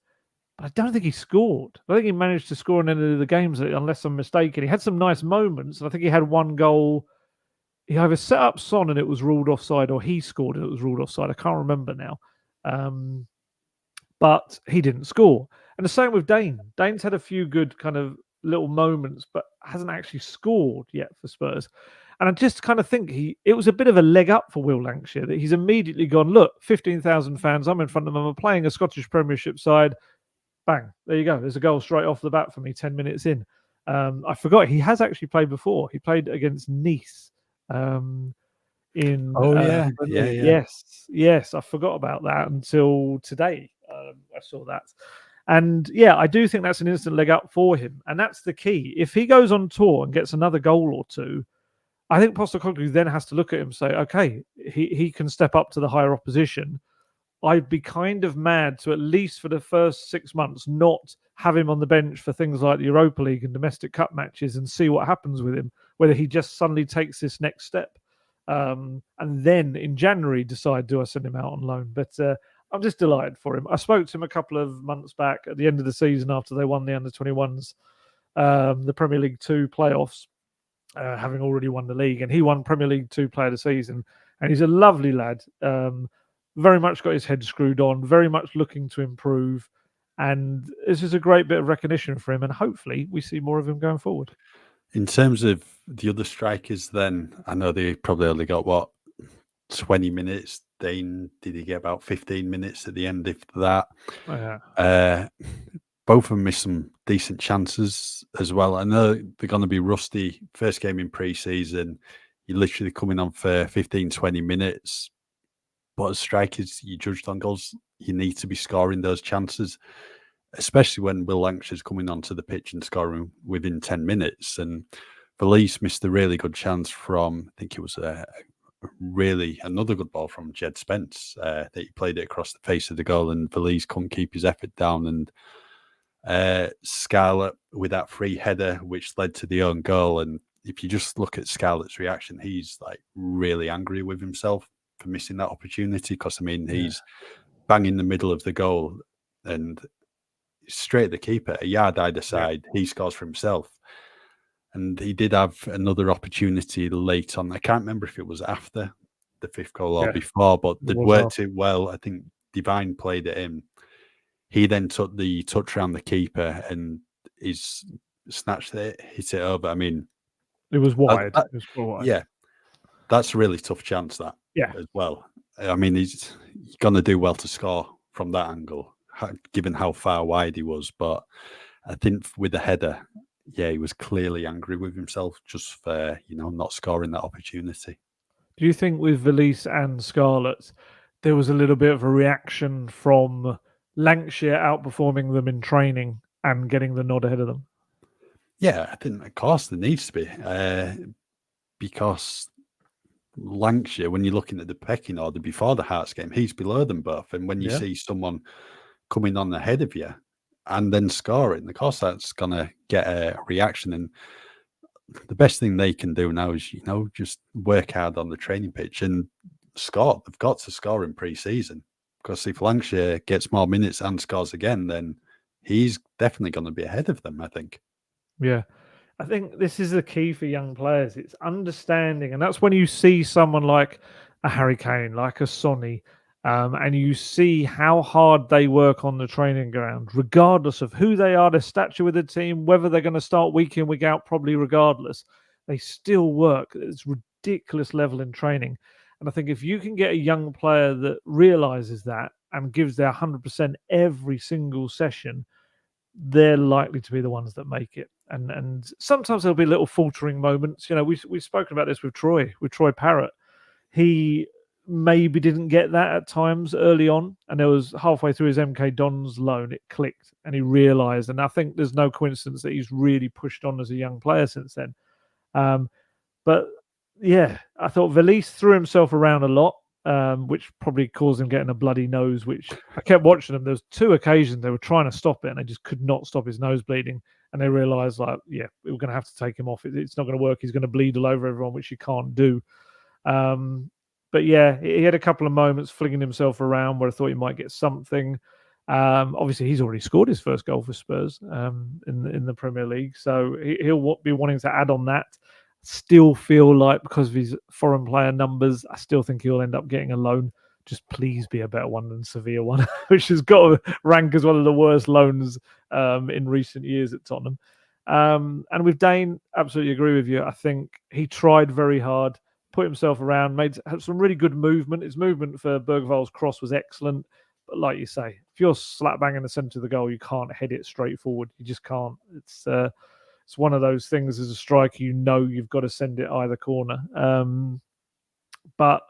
but I don't think he scored. I think he managed to score in any of the games, unless I'm mistaken. He had some nice moments, and I think he had one goal. He either set up Son and it was ruled offside, or he scored and it was ruled offside. I can't remember now. But he didn't score. And the same with Dane. Dane's had a few good kind of little moments, but hasn't actually scored yet for Spurs. And I just kind of think it was a bit of a leg up for Will Lancashire, that he's immediately gone, look, 15,000 fans, I'm in front of them, I'm playing a Scottish Premiership side. Bang, there you go. There's a goal straight off the bat for me 10 minutes in. I forgot, he has actually played before. He played against Nice. Yes, I forgot about that until today. I saw that, and yeah, I do think that's an instant leg up for him, and that's the key. If he goes on tour and gets another goal or two, I think Postecoglou then has to look at him and say, okay, he can step up to the higher opposition. I'd be kind of mad to, at least for the first 6 months, not have him on the bench for things like the Europa League and domestic cup matches, and see what happens with him, whether he just suddenly takes this next step. And then in January decide, do I send him out on loan? But I'm just delighted for him. I spoke to him a couple of months back at the end of the season after they won the under-21s, the Premier League 2 playoffs, having already won the league, and he won Premier League 2 Player of the Season. And he's a lovely lad, very much got his head screwed on, very much looking to improve. And this is a great bit of recognition for him, and hopefully we see more of him going forward. In terms of the other strikers, then, I know they probably only got 20 minutes. Dane, did he get about 15 minutes at the end, if that? Oh, yeah. Both of them missed some decent chances as well. I know they're going to be rusty. First game in pre-season, you're literally coming on for 15, 20 minutes. But as strikers, you judged on goals, you need to be scoring those chances, especially when Will Lancashire's coming onto the pitch and scoring within 10 minutes. And Valise missed a really good chance from, I think it was another good ball from Jed Spence, that he played it across the face of the goal, and Valise couldn't keep his effort down. And Scarlett with that free header, which led to the own goal. And if you just look at Scarlett's reaction, he's like really angry with himself for missing that opportunity, because I mean, he's bang in the middle of the goal, and straight at the keeper, a yard either side. He scores for himself. And he did have another opportunity late on. I can't remember if it was after the 5th goal or before, but they'd worked it well. I think Divine played it in. He then took the touch around the keeper and he's snatched it, hit it over. I mean, it was wide. It was wide. Yeah, that's a really tough chance, that as well. I mean, he's going to do well to score from that angle, given how far wide he was. But I think with the header, he was clearly angry with himself just for, not scoring that opportunity. Do you think with Valise and Scarlett, there was a little bit of a reaction from Lancashire outperforming them in training and getting the nod ahead of them? Yeah, I think, of course, there needs to be. Because Lancashire, when you're looking at the pecking order before the Hearts game, he's below them both. And when you see someone coming on ahead of you and then scoring, of course, that's going to get a reaction. And the best thing they can do now is, just work hard on the training pitch and score. They've got to score in pre-season, because if Lancashire gets more minutes and scores again, then he's definitely going to be ahead of them, I think. Yeah. I think this is the key for young players. It's understanding. And that's when you see someone like a Harry Kane, like a Sonny, and you see how hard they work on the training ground, regardless of who they are, their stature with the team, whether they're going to start week in, week out, probably regardless. They still work. It's ridiculous level in training. And I think if you can get a young player that realizes that and gives their 100% every single session, they're likely to be the ones that make it. And sometimes there'll be little faltering moments. We've spoken about this with Troy Parrott. He maybe didn't get that at times early on, and there was halfway through his MK Dons loan, it clicked and he realised. And I think there's no coincidence that he's really pushed on as a young player since then. But yeah, I thought Valise threw himself around a lot, which probably caused him getting a bloody nose, which I kept watching them. There was 2 occasions they were trying to stop it and they just could not stop his nose bleeding. And they realised, we're going to have to take him off. It's not going to work. He's going to bleed all over everyone, which you can't do. But yeah, he had a couple of moments flinging himself around where I thought he might get something. Obviously, he's already scored his first goal for Spurs in the Premier League. So he'll be wanting to add on that. Still feel like, because of his foreign player numbers, I still think he'll end up getting a loan. Just please be a better one than Sevilla one, which has got to rank as one of the worst loans in recent years at Tottenham. And with Dane, absolutely agree with you. I think he tried very hard, put himself around, had some really good movement. His movement for Bergvall's cross was excellent. But like you say, if you're slap bang in the centre of the goal, you can't head it straight forward. You just can't. It's one of those things as a striker, you've got to send it either corner. But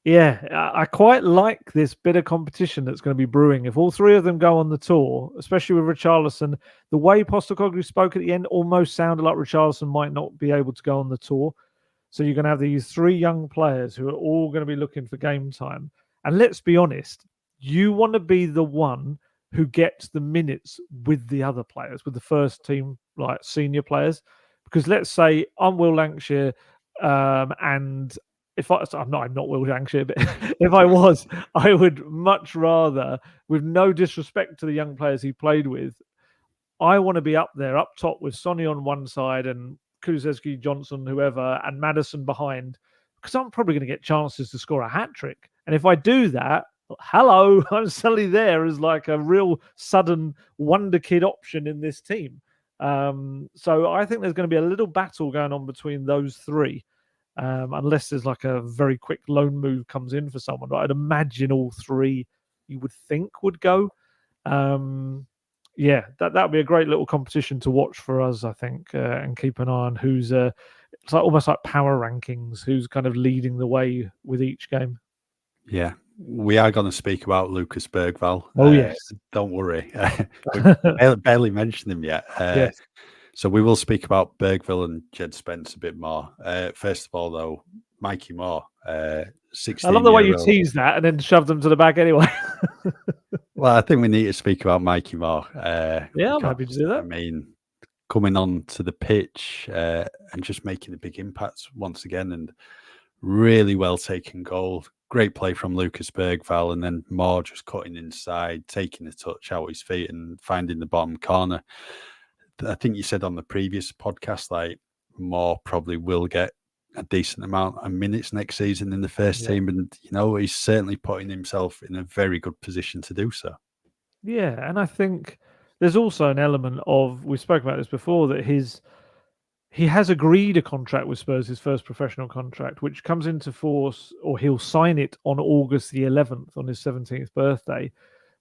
yeah, I quite like this bit of competition that's going to be brewing. If all 3 of them go on the tour, especially with Richarlison, the way Postecoglou spoke at the end almost sounded like Richarlison might not be able to go on the tour. So you're going to have these 3 young players who are all going to be looking for game time. And let's be honest, you want to be the one who gets the minutes with the other players, with the first team, like senior players. Because let's say I'm Will Lancashire, and I'm not Will Lancashire, but if I was, I would much rather, with no disrespect to the young players he played with, I want to be up there, up top with Sonny on one side and Kulusevski, Johnson, whoever, and Maddison behind, because I'm probably going to get chances to score a hat-trick. And if I do that, hello, I'm suddenly there as like a real sudden wonder kid option in this team. So I think there's going to be a little battle going on between those 3. Unless there's like a very quick loan move comes in for someone. But I'd imagine all 3 you would think would go. Yeah, that'd be a great little competition to watch for us, I think, and keep an eye on who's it's like almost like power rankings, who's kind of leading the way with each game. Yeah, we are going to speak about Lucas Bergvall. Oh yes, don't worry, we barely mentioned him yet. Yes. So we will speak about Bergvall and Jed Spence a bit more. First of all, though, Mikey Moore, 16. I love the way you tease that and then shove them to the back anyway. Well, I think we need to speak about Mikey Moore. I'm happy to do that. I mean, coming on to the pitch and just making a big impact once again, and really well taken goal. great play from Lucas Bergvall, and then Moore just cutting inside, taking a touch out his feet and finding the bottom corner. I think you said on the previous podcast, like Moore probably will get a decent amount of minutes next season in the first team, and he's certainly putting himself in a very good position to do so. Yeah, and I think there's also an element of, we spoke about this before, that he has agreed a contract with Spurs, his first professional contract, which comes into force, or he'll sign it on August the 11th, on his 17th birthday.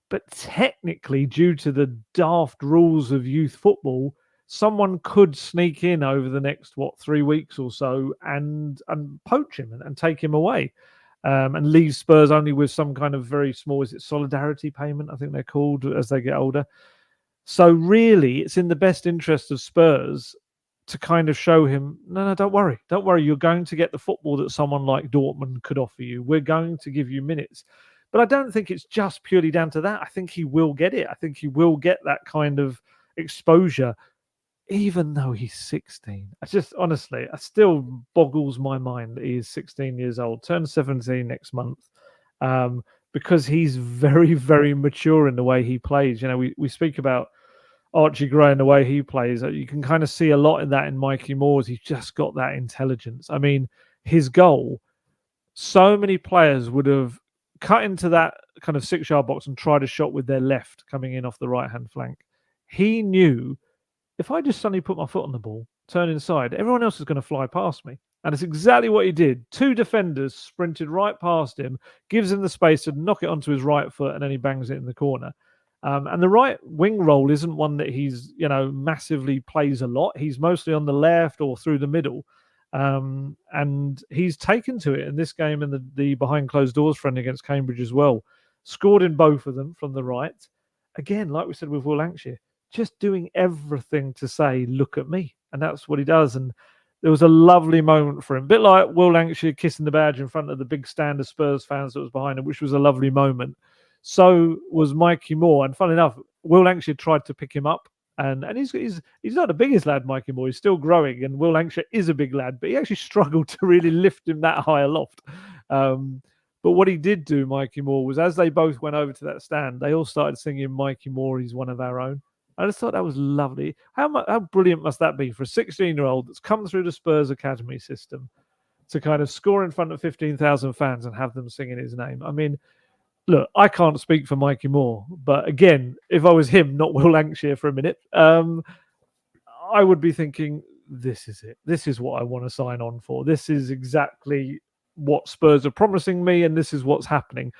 But technically, due to the daft rules of youth football, someone could sneak in over the next 3 weeks or so and poach him and take him away, and leave Spurs only with some kind of very small, is it solidarity payment, I think they're called, as they get older. So really, it's in the best interest of Spurs to kind of show him, no, don't worry. You're going to get the football that someone like Dortmund could offer you. We're going to give you minutes. But I don't think it's just purely down to that. I think he will get it. I think he will get that kind of exposure, even though he's 16. Honestly, it still boggles my mind that he is 16 years old, turns 17 next month, because he's very, very mature in the way he plays. We speak about Archie Gray and the way he plays. You can kind of see a lot in that in Mikey Moore's. He's just got that intelligence. I mean, his goal, so many players would have cut into that kind of 6-yard box and tried a shot with their left coming in off the right-hand flank. He knew, if I just suddenly put my foot on the ball, turn inside, everyone else is going to fly past me. And it's exactly what he did. 2 defenders sprinted right past him, gives him the space to knock it onto his right foot, and then he bangs it in the corner. And the right wing role isn't one that he's, massively plays a lot. He's mostly on the left or through the middle. And he's taken to it in this game, and the behind closed doors friend against Cambridge as well. Scored in both of them from the right. Again, like we said with Will Lancashire, just doing everything to say, look at me. And that's what he does. And there was a lovely moment for him. A bit like Will Lancashire kissing the badge in front of the big stand of Spurs fans that was behind him, which was a lovely moment. So was Mikey Moore. And funny enough, Will Lancashire tried to pick him up. And he's not the biggest lad, Mikey Moore. He's still growing. And Will Lancashire is a big lad. But he actually struggled to really lift him that high aloft. But what he did do, Mikey Moore, was as they both went over to that stand, they all started singing Mikey Moore, he's one of our own. I just thought that was lovely. How brilliant must that be for a 16-year-old that's come through the Spurs academy system to kind of score in front of 15,000 fans and have them singing his name? I mean, look, I can't speak for Mikey Moore, but again, if I was him, not Will Lancashire for a minute, I would be thinking, this is it. This is what I want to sign on for. This is exactly what Spurs are promising me, and this is what's happening.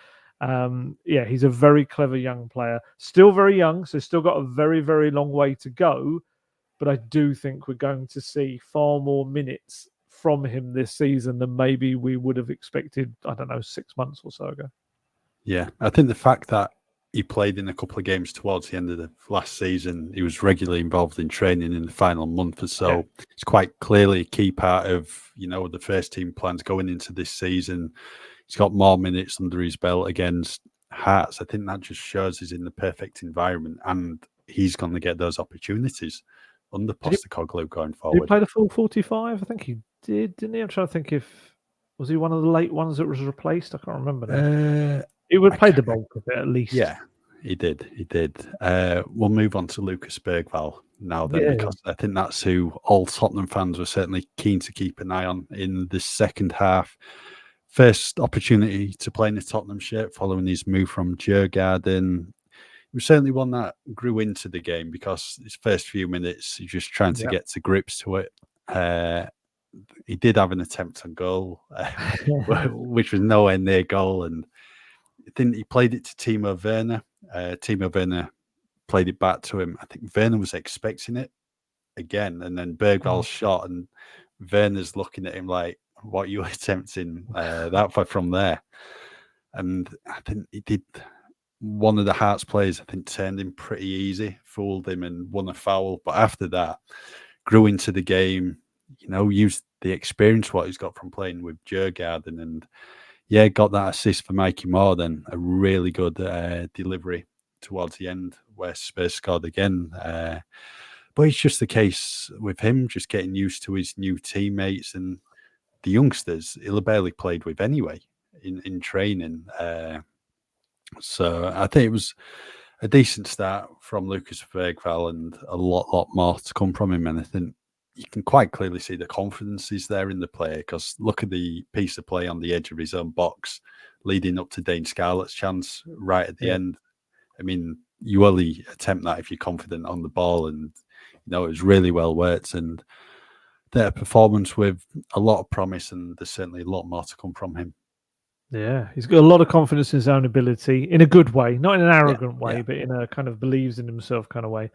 He's a very clever young player. Still very young, so still got a very, very long way to go. But I do think we're going to see far more minutes from him this season than maybe we would have expected, 6 months or so ago. Yeah, I think the fact that he played in a couple of games towards the end of the last season, he was regularly involved in training in the final month or so. Yeah. It's quite clearly a key part of, the first team plans going into this season. He's got more minutes under his belt against Hearts. I think that just shows he's in the perfect environment, and he's going to get those opportunities under Postecoglou going forward. Did he play the full 45? I think he did, didn't he? I'm trying to think was he one of the late ones that was replaced? I can't remember now. He would play the bulk of it at least. Yeah, he did. We'll move on to Lucas Bergvall now then, because I think that's who all Tottenham fans were certainly keen to keep an eye on in the second half. First opportunity to play in the Tottenham shirt following his move from Djurgården. It was certainly one that grew into the game because his first few minutes, he's just trying to get to grips to it. He did have an attempt on goal, which was nowhere near goal, and he played it to Timo Werner. Timo Werner played it back to him. I think Werner was expecting it again, and then Bergvall shot, and Werner's looking at him like, what are you attempting that from there? And I think he did. One of the Hearts players, I think, turned him pretty easy, fooled him and won a foul. But after that, grew into the game, used the experience, what he's got from playing with Djurgården, and got that assist for Mikey Moore, then a really good delivery towards the end where Spurs scored again. But it's just the case with him, just getting used to his new teammates and the youngsters he'll barely played with anyway. in training. So I think it was a decent start from Lucas Bergvall, and a lot more to come from him. And I think you can quite clearly see the confidence is there in the player, because look at the piece of play on the edge of his own box leading up to Dane Scarlett's chance right at the end. I mean, you only attempt that if you're confident on the ball, and it was really well worked, and their performance with a lot of promise, and there's certainly a lot more to come from him. Yeah, he's got a lot of confidence in his own ability, in a good way, not in an arrogant way, but in a kind of believes in himself kind of way.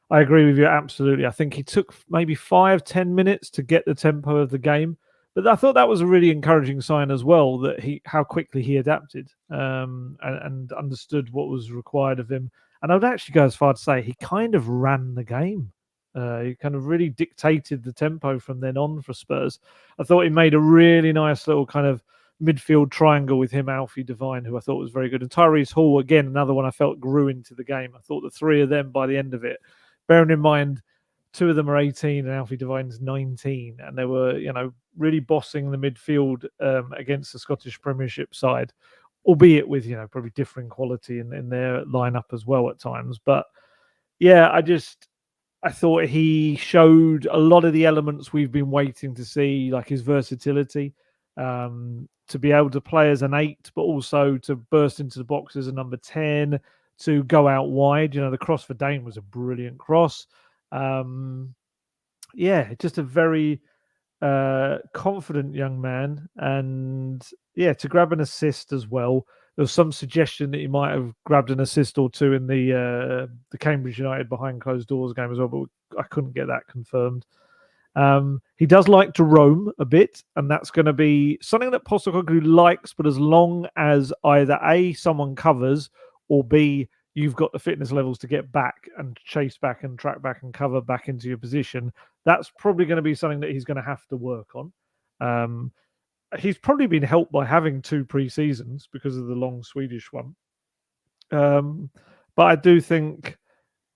I agree with you absolutely. I think he took maybe 5-10 minutes to get the tempo of the game, but I thought that was a really encouraging sign as well, that how quickly he adapted and understood what was required of him. And I would actually go as far to say he kind of ran the game. He kind of really dictated the tempo from then on for Spurs. I thought he made a really nice little kind of midfield triangle with him, Alfie Devine, who I thought was very good, and Tyrese Hall, again, another one I felt grew into the game. I thought the three of them by the end of it, bearing in mind, two of them are 18 and Alfie Devine's 19, and they were, really bossing the midfield against the Scottish Premiership side, albeit with, probably differing quality in their lineup as well at times. But yeah, I thought he showed a lot of the elements we've been waiting to see, like his versatility, to be able to play as an 8, but also to burst into the box as a number 10, to go out wide. The cross for Dane was a brilliant cross. Just a very confident young man. And to grab an assist as well. There was some suggestion that he might have grabbed an assist or two in the Cambridge United behind closed doors game as well, but I couldn't get that confirmed. He does like to roam a bit, and that's going to be something that Postecoglou likes, but as long as either A, someone covers, or B, you've got the fitness levels to get back and chase back and track back and cover back into your position, that's probably going to be something that he's going to have to work on. He's probably been helped by having 2 pre-seasons because of the long Swedish one. But I do think,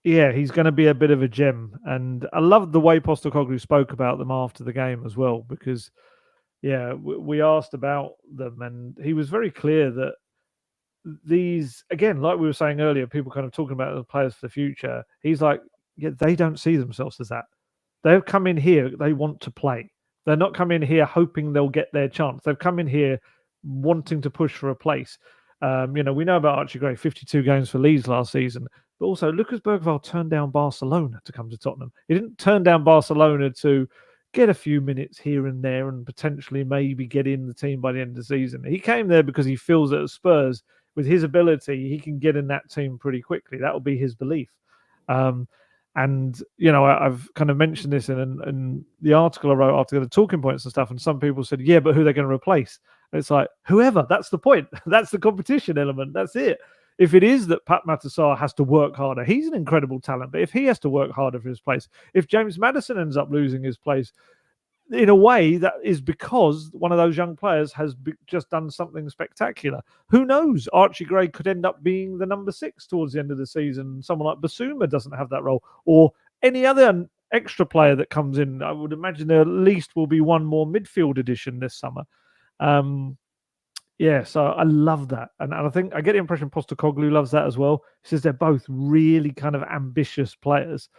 he's going to be a bit of a gem. And I love the way Postecoglou spoke about them after the game as well, because, we asked about them, and he was very clear that these, again, like we were saying earlier, people kind of talking about the players for the future. He's like, they don't see themselves as that. They've come in here, they want to play. They're not coming in here hoping they'll get their chance. They've come in here wanting to push for a place. We know about Archie Gray, 52 games for Leeds last season, but also Lucas Bergvall turned down Barcelona to come to Tottenham. He didn't turn down Barcelona to get a few minutes here and there and potentially maybe get in the team by the end of the season. He came there because he feels that at Spurs, with his ability, he can get in that team pretty quickly. That will be his belief. And, I've kind of mentioned this in the article I wrote after the talking points and stuff, and some people said, but who are they going to replace? And it's like, whoever, that's the point. That's the competition element. That's it. If it is that Pat Matasar has to work harder, he's an incredible talent, but if he has to work harder for his place, if James Maddison ends up losing his place, in a way, that is because one of those young players has just done something spectacular. Who knows? Archie Gray could end up being the number 6 towards the end of the season. Someone like Basuma doesn't have that role, or any other extra player that comes in. I would imagine there at least will be one more midfield addition this summer. So I love that. And I think I get the impression Postecoglou loves that as well. He says they're both really kind of ambitious players.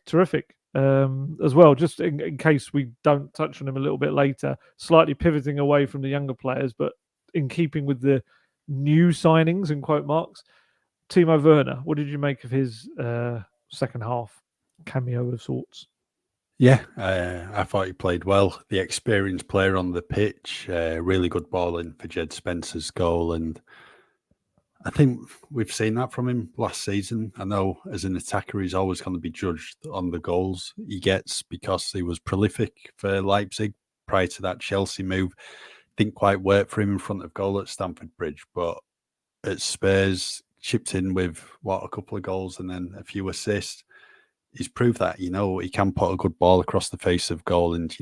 Terrific. As well, just in case we don't touch on him a little bit later, slightly pivoting away from the younger players, but in keeping with the new signings in quote marks, Timo Werner, what did you make of his second half cameo of sorts? Yeah, I thought he played well. The experienced player on the pitch, really good ball in for Jed Spencer's goal, and I think we've seen that from him last season. I know as an attacker, he's always going to be judged on the goals he gets because he was prolific for Leipzig prior to that Chelsea move. Didn't quite work for him in front of goal at Stamford Bridge, but at Spurs, chipped in with a couple of goals and then a few assists. He's proved that, he can put a good ball across the face of goal and,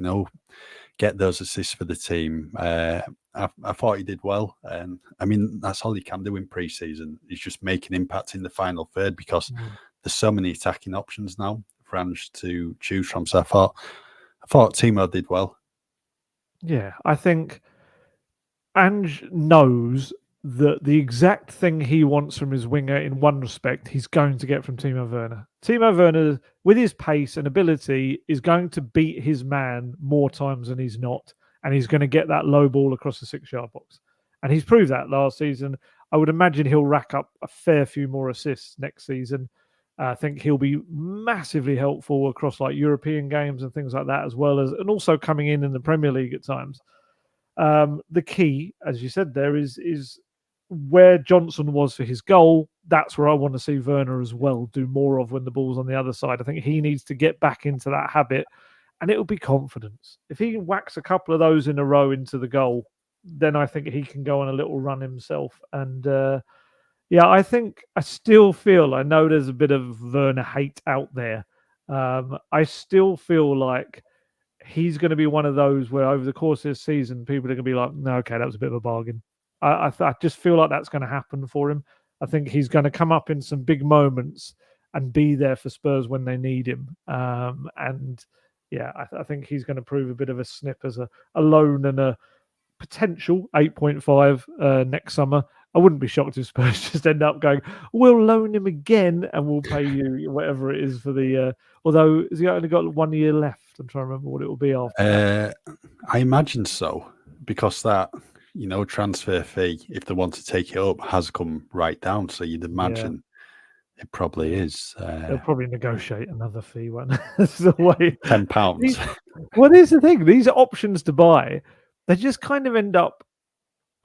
get those assists for the team. I thought he did well. And I mean, that's all he can do in pre-season. He's just making impact in the final third because there's so many attacking options now for Ange to choose from. So I thought Timo did well. Yeah, I think Ange knows that the exact thing he wants from his winger in one respect, he's going to get from Timo Werner. Timo Werner, with his pace and ability, is going to beat his man more times than he's not. And he's going to get that low ball across the 6-yard box. And he's proved that last season. I would imagine he'll rack up a fair few more assists next season. I think he'll be massively helpful across like European games and things like that, as well as, and also coming in the Premier League at times. The key, as you said there, is where Johnson was for his goal. That's where I want to see Werner as well do more of when the ball's on the other side. I think he needs to get back into that habit, and it'll be confidence. If he whacks a couple of those in a row into the goal, then I think he can go on a little run himself. And I think I still feel, I know there's a bit of Werner hate out there. I still feel like he's going to be one of those where over the course of this season, people are going to be like, no, okay, that was a bit of a bargain. I just feel like that's going to happen for him. I think he's going to come up in some big moments and be there for Spurs when they need him. I think he's going to prove a bit of a snip as a loan and a potential 8.5 next summer. I wouldn't be shocked if Spurs just end up going, we'll loan him again and we'll pay you whatever it is for the... although, has he only got 1 year left? I'm trying to remember what it will be after that. I imagine so, because that, transfer fee, if they want to take it up, has come right down. So you'd imagine it probably is. They'll probably negotiate another fee one. That's the way. £10. Well, here's the thing. These are options to buy. They just kind of end up,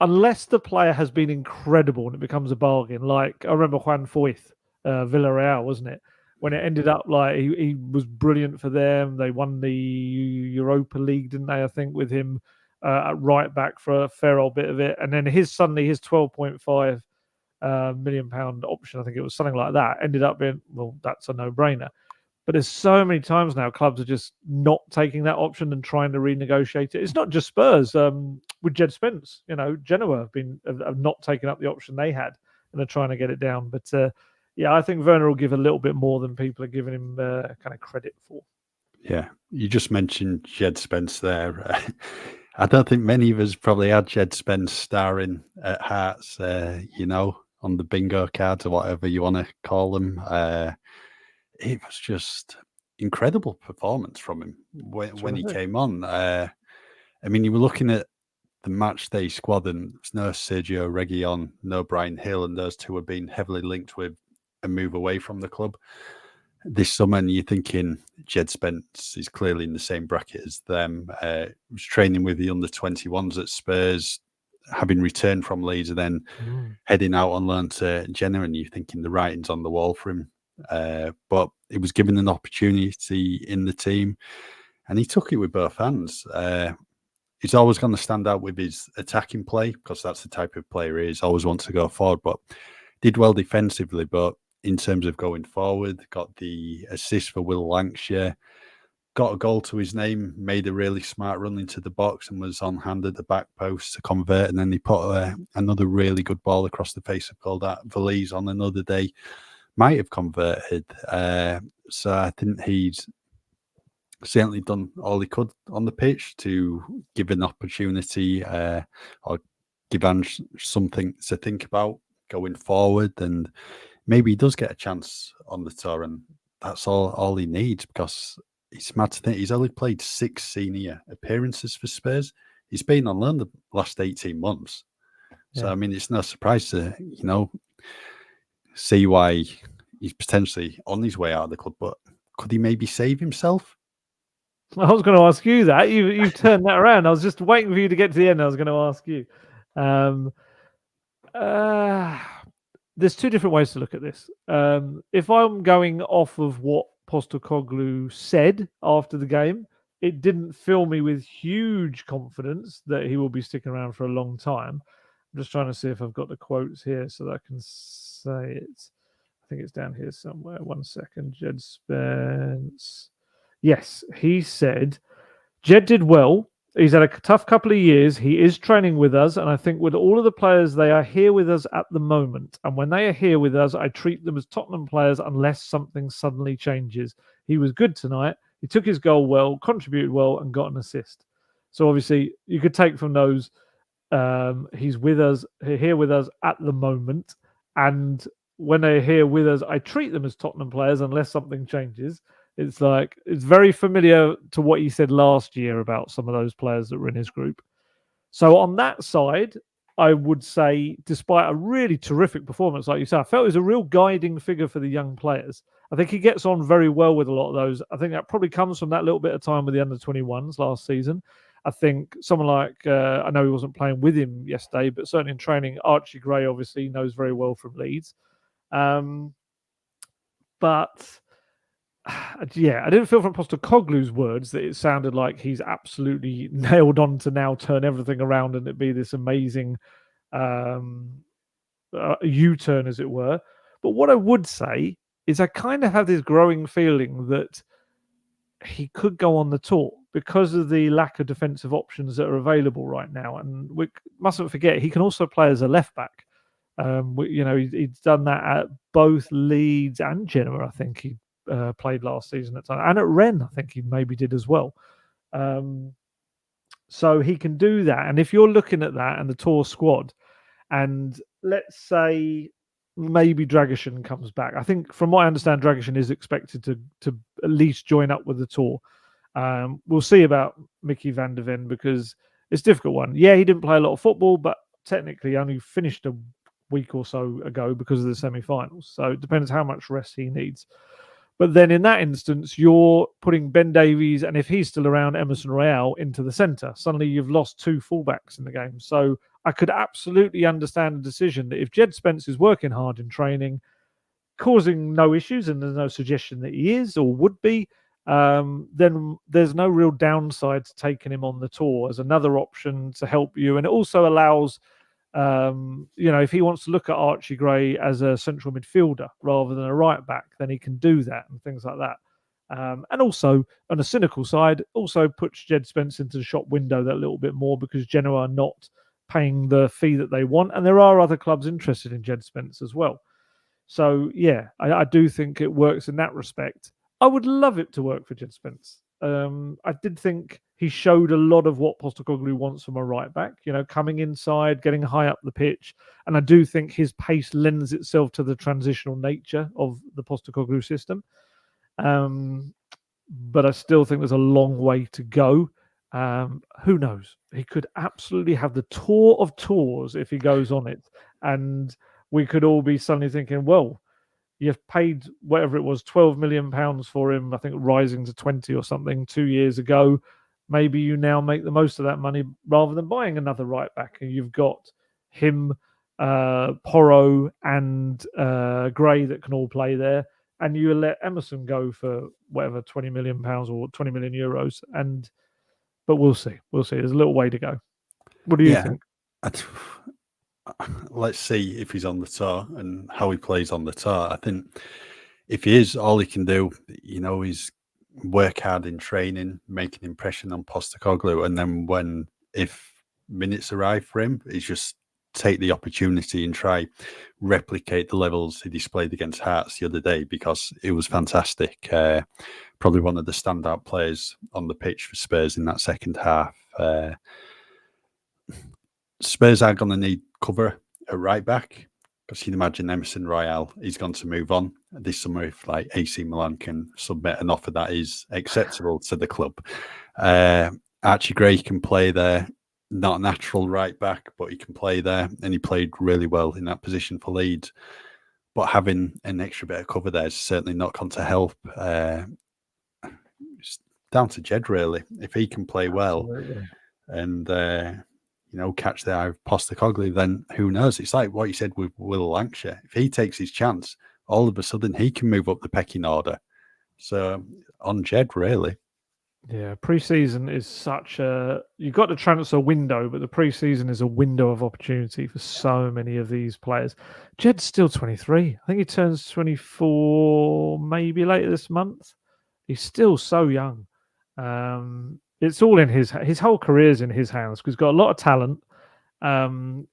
unless the player has been incredible and it becomes a bargain. Like, I remember Juan Foyth, Villarreal, wasn't it? When it ended up like he was brilliant for them. They won the Europa League, didn't they? I think with him at right back for a fair old bit of it. And then his £12.5 million option, I think it was something like that, ended up being, well, that's a no-brainer. But there's so many times now clubs are just not taking that option and trying to renegotiate it. It's not just Spurs. With Jed Spence, Genoa have not taken up the option they had and are trying to get it down. But I think Werner will give a little bit more than people are giving him kind of credit for. Yeah, you just mentioned Jed Spence there. I don't think many of us probably had Jed Spence starring at Hearts, on the bingo cards or whatever you want to call them. It was just incredible performance from him when he came on. You were looking at the match day squad, and there's no Sergio Reguilon, no Brian Hill, and those two have been heavily linked with a move away from the club this summer. And you're thinking Jed Spence is clearly in the same bracket as them. Was training with the under-21s at Spurs, having returned from Leeds, and then heading out on loan to Genoa, and you're thinking the writing's on the wall for him. But he was given an opportunity in the team, and he took it with both hands. He's always going to stand out with his attacking play, because that's the type of player he is. Always wants to go forward, but did well defensively. But in terms of going forward, got the assist for Will Lancashire, got a goal to his name, made a really smart run into the box and was on hand at the back post to convert. And then he put another really good ball across the face of goal that Valise on another day might have converted. So I think he's certainly done all he could on the pitch to give an opportunity or give Ange something to think about going forward. And maybe he does get a chance on the tour, and that's all he needs, because it's mad to think he's only played 6 senior appearances for Spurs. He's been on loan the last 18 months. So, it's no surprise to, see why he's potentially on his way out of the club. But could he maybe save himself? I was going to ask you that. You've turned that around. I was just waiting for you to get to the end. I was going to ask you. There's 2 different ways to look at this. If I'm going off of what Postecoglou said after the game, it didn't fill me with huge confidence that he will be sticking around for a long time. I'm just trying to see if I've got the quotes here so that I can say it. I think it's down here somewhere. 1 second. Jed Spence. Yes, he said, Jed did well. He's had a tough couple of years. He is training with us. And I think with all of the players, they are here with us at the moment. And when they are here with us, I treat them as Tottenham players unless something suddenly changes. He was good tonight. He took his goal well, contributed well, and got an assist. So obviously, you could take from those, He's here with us at the moment, and when they're here with us, I treat them as Tottenham players unless something changes. It's very familiar to what he said last year about some of those players that were in his group. So on that side, I would say, despite a really terrific performance, like you said, I felt he was a real guiding figure for the young players. I think he gets on very well with a lot of those. I think that probably comes from that little bit of time with the under-21s last season. I think someone like, I know he wasn't playing with him yesterday, but certainly in training, Archie Gray obviously knows very well from Leeds. But yeah, I didn't feel from Postecoglou's words that it sounded like he's absolutely nailed on to now turn everything around and it be this amazing U-turn, as it were. But what I would say is I kind of have this growing feeling that he could go on the tour because of the lack of defensive options that are available right now. And we mustn't forget, he can also play as a left back. He's done that at both Leeds and Genoa. I think he played last season at time, and at Rennes, I think he maybe did as well. So he can do that. And if you're looking at that and the tour squad, and let's say maybe Dragishin comes back, I think from what I understand, Dragishin is expected to at least join up with the tour. We'll see about Mickey van der Ven because it's a difficult one. Yeah, he didn't play a lot of football, but technically only finished a week or so ago because of the semi-finals. So it depends how much rest he needs. But then in that instance, you're putting Ben Davies, and if he's still around, Emerson Royale into the centre. Suddenly you've lost two fullbacks in the game. So I could absolutely understand the decision that if Jed Spence is working hard in training, causing no issues, and there's no suggestion that he is or would be, then there's no real downside to taking him on the tour as another option to help you. And it also allows, if he wants to look at Archie Gray as a central midfielder rather than a right back, then he can do that and things like that. And also, on a cynical side, also puts Jed Spence into the shop window that little bit more because Genoa are not paying the fee that they want. And there are other clubs interested in Jed Spence as well. So, yeah, I do think it works in that respect. I would love it to work for Jed Spence. I did think he showed a lot of what Postecoglou wants from a right back, coming inside, getting high up the pitch. And I do think his pace lends itself to the transitional nature of the Postecoglou system. But I still think there's a long way to go. Who knows? He could absolutely have the tour of tours if he goes on it. And we could all be suddenly thinking, well, you've paid whatever it was, £12 million for him, I think rising to 20 or something 2 years ago. Maybe you now make the most of that money rather than buying another right back. And you've got him, Porro and Gray that can all play there. And you let Emerson go for whatever, £20 million or 20 million euros. But we'll see. We'll see. There's a little way to go. What do you think? Let's see if he's on the tour and how he plays on the tour. I think if he is, all he can do, is work hard in training, make an impression on Postecoglou, and then if minutes arrive for him, he's just take the opportunity and try replicate the levels he displayed against Hearts the other day because it was fantastic. Probably one of the standout players on the pitch for Spurs in that second half. Spurs are going to need cover at right back because you'd imagine Emerson Royale is going to move on this summer if AC Milan can submit an offer that is acceptable to the club. Archie Gray can play there, not a natural right back, but he can play there, and he played really well in that position for Leeds. But having an extra bit of cover there is certainly not going to help. It's down to Jed, really. If he can play well and catch the eye of Postecoglou, then who knows? It's like what you said with Will Lancashire. If he takes his chance, all of a sudden he can move up the pecking order. So on Jed, really. Yeah, pre-season is such a... You've got the transfer window, but the pre-season is a window of opportunity for so many of these players. Jed's still 23. I think he turns 24 maybe later this month. He's still so young. It's all in his whole career's in his hands because he's got a lot of talent.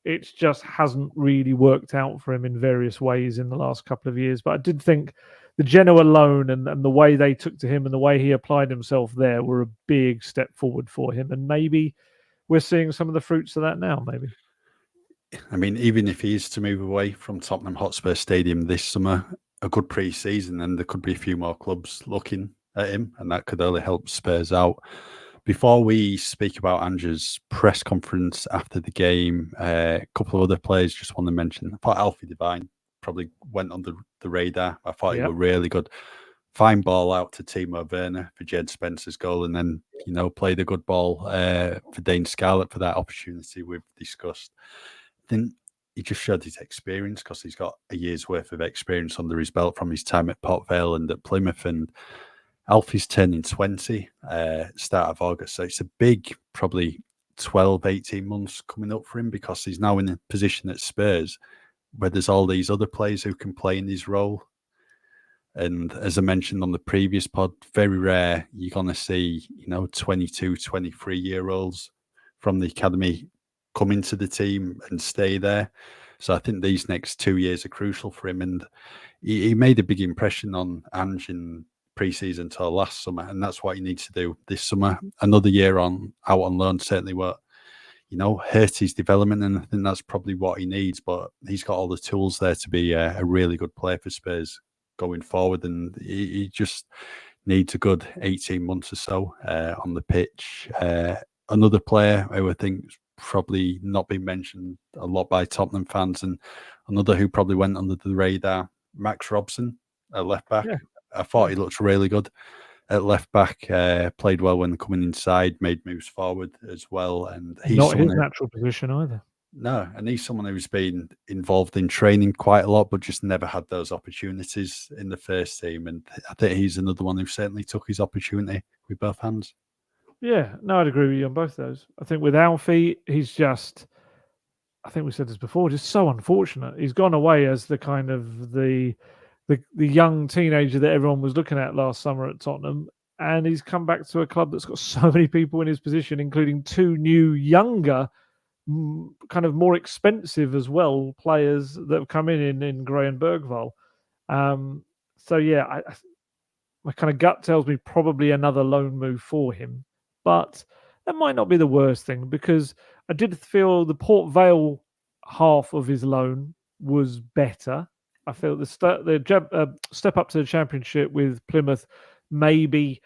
It just hasn't really worked out for him in various ways in the last couple of years. But I did think the Genoa loan and the way they took to him and the way he applied himself there were a big step forward for him. And maybe we're seeing some of the fruits of that now, maybe. I mean, even if he is to move away from Tottenham Hotspur Stadium this summer, a good pre-season, and there could be a few more clubs looking at him, and that could only help Spurs out. Before we speak about Andrew's press conference after the game, a couple of other players just want to mention. I thought Alfie Devine probably went under the radar. I thought he were really good. Fine ball out to Timo Werner for Jed Spencer's goal, and then, played a good ball for Dane Scarlett for that opportunity we've discussed. Then he just showed his experience, because he's got a year's worth of experience under his belt from his time at Port Vale and at Plymouth. And Alfie's turning 20 start of August, so it's a big, probably 12, 18 months coming up for him, because he's now in a position at Spurs where there's all these other players who can play in his role. And as I mentioned on the previous pod, very rare you're going to see, 22, 23-year-olds from the academy come into the team and stay there. So I think these next 2 years are crucial for him. And he made a big impression on Ange in pre-season till last summer, and that's what he needs to do this summer. Another year out on loan certainly won't, hurt his development, and I think that's probably what he needs. But he's got all the tools there to be a really good player for Spurs going forward, and he just needs a good 18 months or so on the pitch. Another player who I think probably not been mentioned a lot by Tottenham fans, and another who probably went under the radar, Max Robson at left back. I thought he looked really good at left back, played well when coming inside, made moves forward as well. And he's not his natural position either. No, and he's someone who's been involved in training quite a lot, but just never had those opportunities in the first team. And I think he's another one who certainly took his opportunity with both hands. Yeah, no, I'd agree with you on both those. I think with Alfie, he's just, I think we said this before, just so unfortunate. He's gone away as the kind of the young teenager that everyone was looking at last summer at Tottenham, and he's come back to a club that's got so many people in his position, including two new, younger, kind of more expensive as well players that have come in Gray and Bergvall. So yeah, my kind of gut tells me probably another loan move for him, but that might not be the worst thing, because I did feel the Port Vale half of his loan was better. I feel the step up to the Championship with Plymouth, maybe,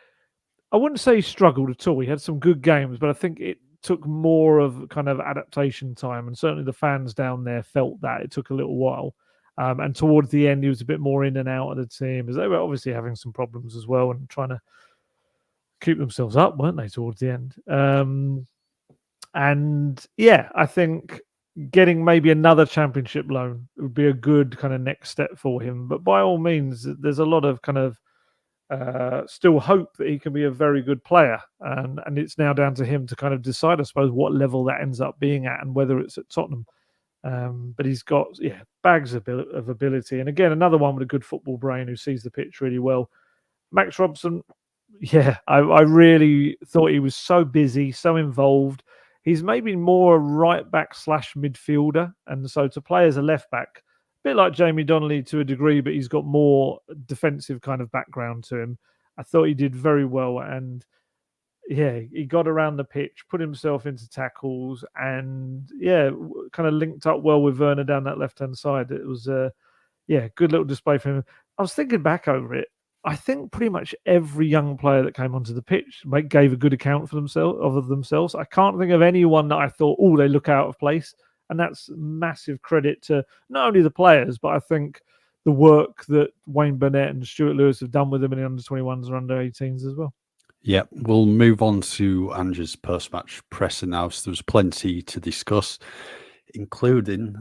I wouldn't say he struggled at all. He had some good games, but I think it took more of kind of adaptation time, and certainly the fans down there felt that it took a little while. And towards the end, he was a bit more in and out of the team, as they were obviously having some problems as well and trying to keep themselves up, weren't they, towards the end? And yeah, I think getting maybe another Championship loan would be a good kind of next step for him. But by all means, there's a lot of kind of still hope that he can be a very good player, and it's now down to him to kind of decide, I suppose, what level that ends up being at and whether it's at Tottenham. But he's got bags of ability, and again, another one with a good football brain who sees the pitch really well. Max Robson, I really thought he was so busy, so involved. He's maybe more a right back / midfielder, and so to play as a left back, a bit like Jamie Donnelly to a degree, but he's got more defensive kind of background to him. I thought he did very well, and he got around the pitch, put himself into tackles, and kind of linked up well with Werner down that left-hand side. It was good little display for him. I was thinking back over it. I think pretty much every young player that came onto the pitch gave a good account for themselves. I can't think of anyone that I thought, oh, they look out of place. And that's massive credit to not only the players, but I think the work that Wayne Burnett and Stuart Lewis have done with them in the under-21s or under-18s as well. Yeah, we'll move on to Ange's post-match press announcement. There was plenty to discuss, including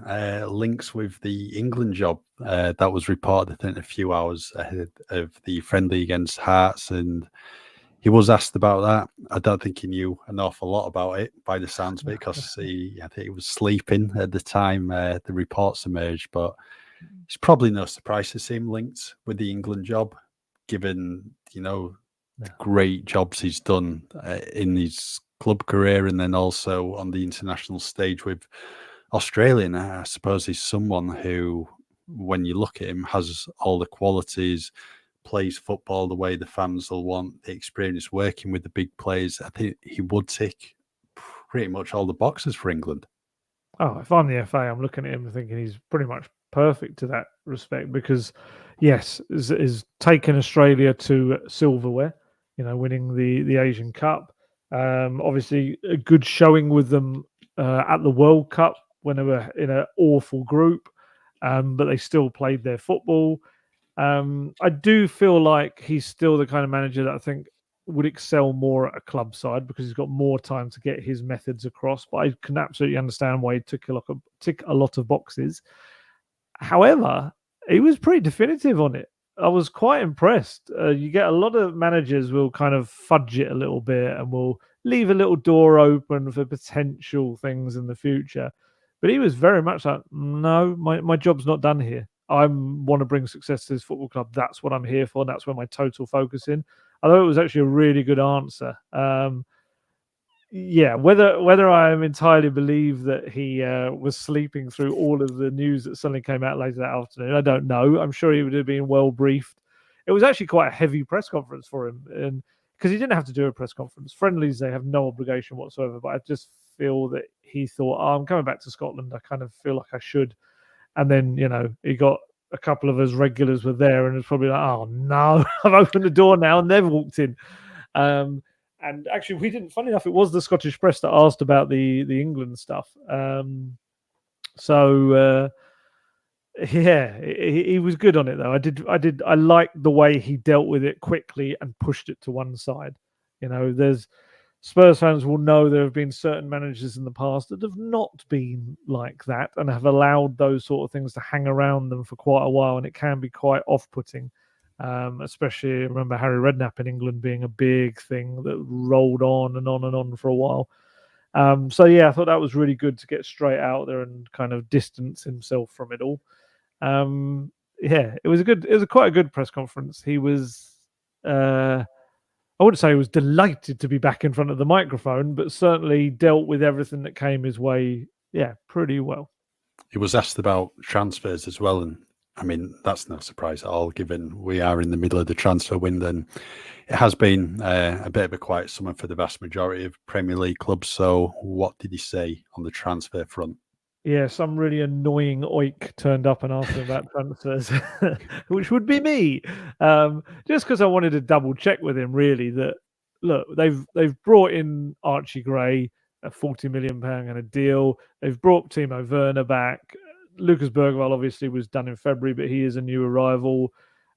links with the England job that was reported, I think, a few hours ahead of the friendly against Hearts, and he was asked about that. I don't think he knew an awful lot about it by the sounds of it, because I think he was sleeping at the time the reports emerged. But it's probably no surprise to see him linked with the England job, given the great jobs he's done in his club career, and then also on the international stage with Australia. And I suppose he's someone who, when you look at him, has all the qualities, plays football the way the fans will want, the experience working with the big players. I think he would tick pretty much all the boxes for England. Oh, if I'm the FA, I'm looking at him and thinking he's pretty much perfect to that respect because, yes, is taking Australia to silverware, winning the Asian Cup. Obviously, a good showing with them at the World Cup when they were in an awful group, but they still played their football. I do feel like he's still the kind of manager that I think would excel more at a club side because he's got more time to get his methods across. But I can absolutely understand why he tick a lot of boxes. However, he was pretty definitive on it. I was quite impressed. You get a lot of managers will kind of fudge it a little bit and will leave a little door open for potential things in the future. But he was very much like, no, my job's not done here. I want to bring success to this football club. That's what I'm here for. That's where my total focus in. I thought it was actually a really good answer. Yeah, whether I entirely believe that he was sleeping through all of the news that suddenly came out later that afternoon, I don't know. I'm sure he would have been well briefed. It was actually quite a heavy press conference for him, and because he didn't have to do a press conference. Friendlies, they have no obligation whatsoever. But I just feel that he thought, oh, I'm coming back to Scotland. I kind of feel like I should. And then, he got a couple of his regulars were there and it's probably like, oh no, I've opened the door now and they've walked in. And actually we didn't, funny enough, it was the Scottish press that asked about the England stuff. Yeah, he was good on it though. I liked the way he dealt with it quickly and pushed it to one side. There's Spurs fans will know there have been certain managers in the past that have not been like that and have allowed those sort of things to hang around them for quite a while, and it can be quite off-putting. Especially, I remember Harry Redknapp in England being a big thing that rolled on and on and on for a while. So yeah, I thought that was really good to get straight out there and kind of distance himself from it all. Yeah, it was quite a good press conference. He was. I wouldn't say he was delighted to be back in front of the microphone, but certainly dealt with everything that came his way, pretty well. He was asked about transfers as well, and I mean, that's no surprise at all, given we are in the middle of the transfer window, and it has been a bit of a quiet summer for the vast majority of Premier League clubs. So what did he say on the transfer front? Yeah, some really annoying oik turned up and asked him about transfers, which would be me. Just because I wanted to double check with him, really, that look, they've brought in Archie Gray, a £40 million kind of deal. They've brought Timo Werner back. Lucas Bergvall obviously was done in February, but he is a new arrival.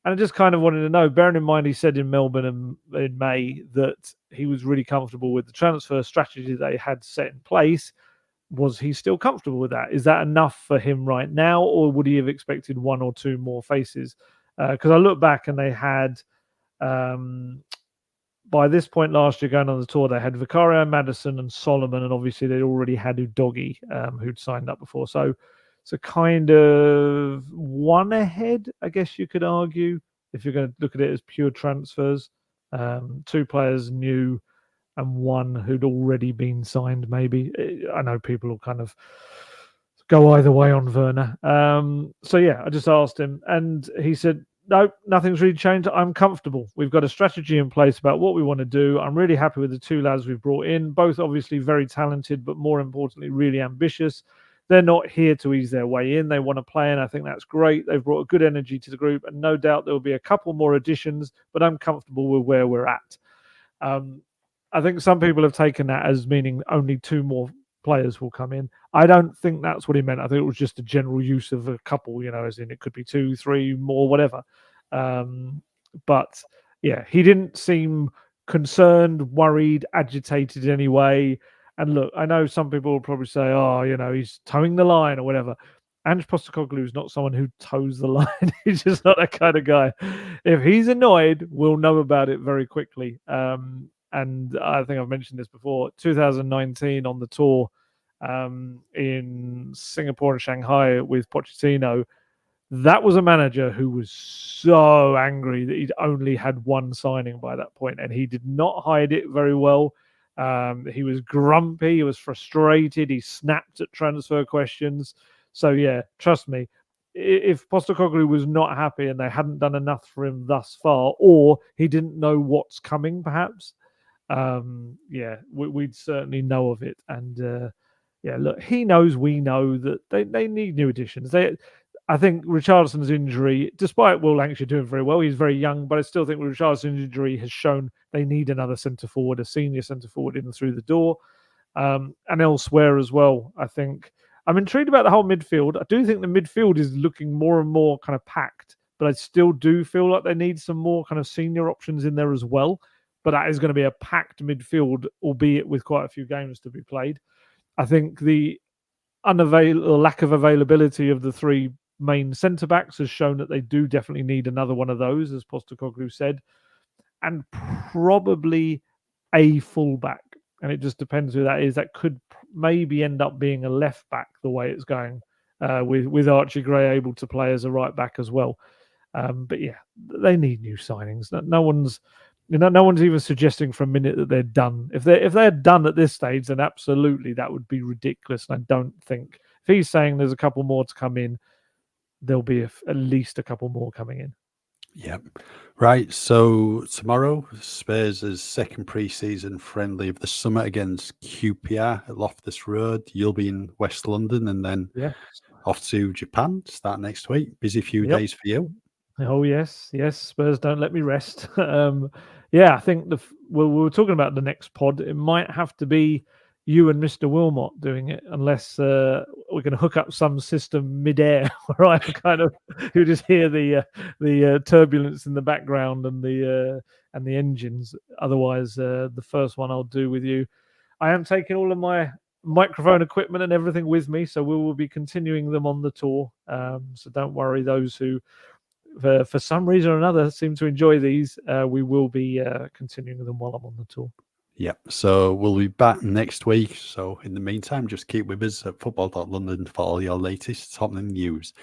And I just kind of wanted to know, bearing in mind he said in Melbourne in May that he was really comfortable with the transfer strategy they had set in place. Was he still comfortable with that? Is that enough for him right now, or would he have expected one or two more faces? Because I look back and they had, by this point last year going on the tour, they had Vicario, Maddison and Solomon, and obviously they already had Udogie, who'd signed up before. So kind of one ahead, I guess you could argue, if you're going to look at it as pure transfers. Two players new, and one who'd already been signed, maybe. I know people will kind of go either way on Werner. So yeah, I just asked him, and he said, no, nothing's really changed. I'm comfortable. We've got a strategy in place about what we want to do. I'm really happy with the two lads we've brought in, both obviously very talented, but more importantly, really ambitious. They're not here to ease their way in. They want to play, and I think that's great. They've brought a good energy to the group, and no doubt there will be a couple more additions, but I'm comfortable with where we're at. I think some people have taken that as meaning only two more players will come in. I don't think that's what he meant. I think it was just a general use of a couple, as in it could be 2, 3 more, whatever. But yeah, he didn't seem concerned, worried, agitated in any way. And look, I know some people will probably say, oh, he's towing the line or whatever. Ange Postecoglou is not someone who toes the line. He's just not that kind of guy. If he's annoyed, we'll know about it very quickly. And I think I've mentioned this before, 2019 on the tour in Singapore and Shanghai with Pochettino, that was a manager who was so angry that he'd only had one signing by that point, and he did not hide it very well. He was grumpy, he was frustrated, he snapped at transfer questions. So yeah, trust me, if Postecoglou was not happy and they hadn't done enough for him thus far, or he didn't know what's coming, perhaps, we'd certainly know of it. And look, he knows, we know that they need new additions. I think Richardson's injury, despite Will Lancashire doing very well, he's very young, but I still think Richardson's injury has shown they need another centre forward, a senior centre forward in through the door. And elsewhere as well. I think I'm intrigued about the whole midfield. I do think the midfield is looking more and more kind of packed, but I still do feel like they need some more kind of senior options in there as well. But that is going to be a packed midfield, albeit with quite a few games to be played. I think the lack of availability of the three main centre backs has shown that they do definitely need another one of those, as Postecoglou said, and probably a fullback. And it just depends who that is. That could maybe end up being a left back the way it's going, with Archie Gray able to play as a right back as well. But yeah, they need new signings. No one's even suggesting for a minute that they're done. If they're done at this stage, then absolutely that would be ridiculous. And I don't think, if he's saying there's a couple more to come in, there'll be at least a couple more coming in. Yep. Right. So tomorrow, Spurs' second pre-season friendly of the summer against QPR at Loftus Road. You'll be in West London, and then off to Japan start next week. Busy few days for you. Oh yes. Spurs don't let me rest. I think we were talking about the next pod. It might have to be you and Mr. Wilmot doing it, unless we're going to hook up some system mid-air where I kind of you just hear the turbulence in the background and the engines. Otherwise, the first one I'll do with you. I am taking all of my microphone equipment and everything with me, so we will be continuing them on the tour. So don't worry, those who for some reason or another seem to enjoy these, we will be continuing them while I'm on the tour. Yep. So we'll be back next week. So in the meantime, just keep with us at football.london for all your latest Tottenham news.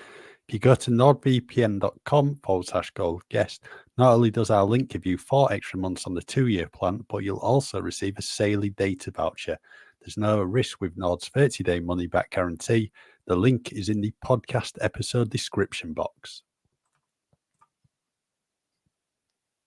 If you go to nordvpn.com/goldguest, not only does our link give you 4 extra months on the 2-year plan, but you'll also receive a Saley data voucher. There's no risk with Nord's 30-day money-back guarantee. The link is in the podcast episode description box.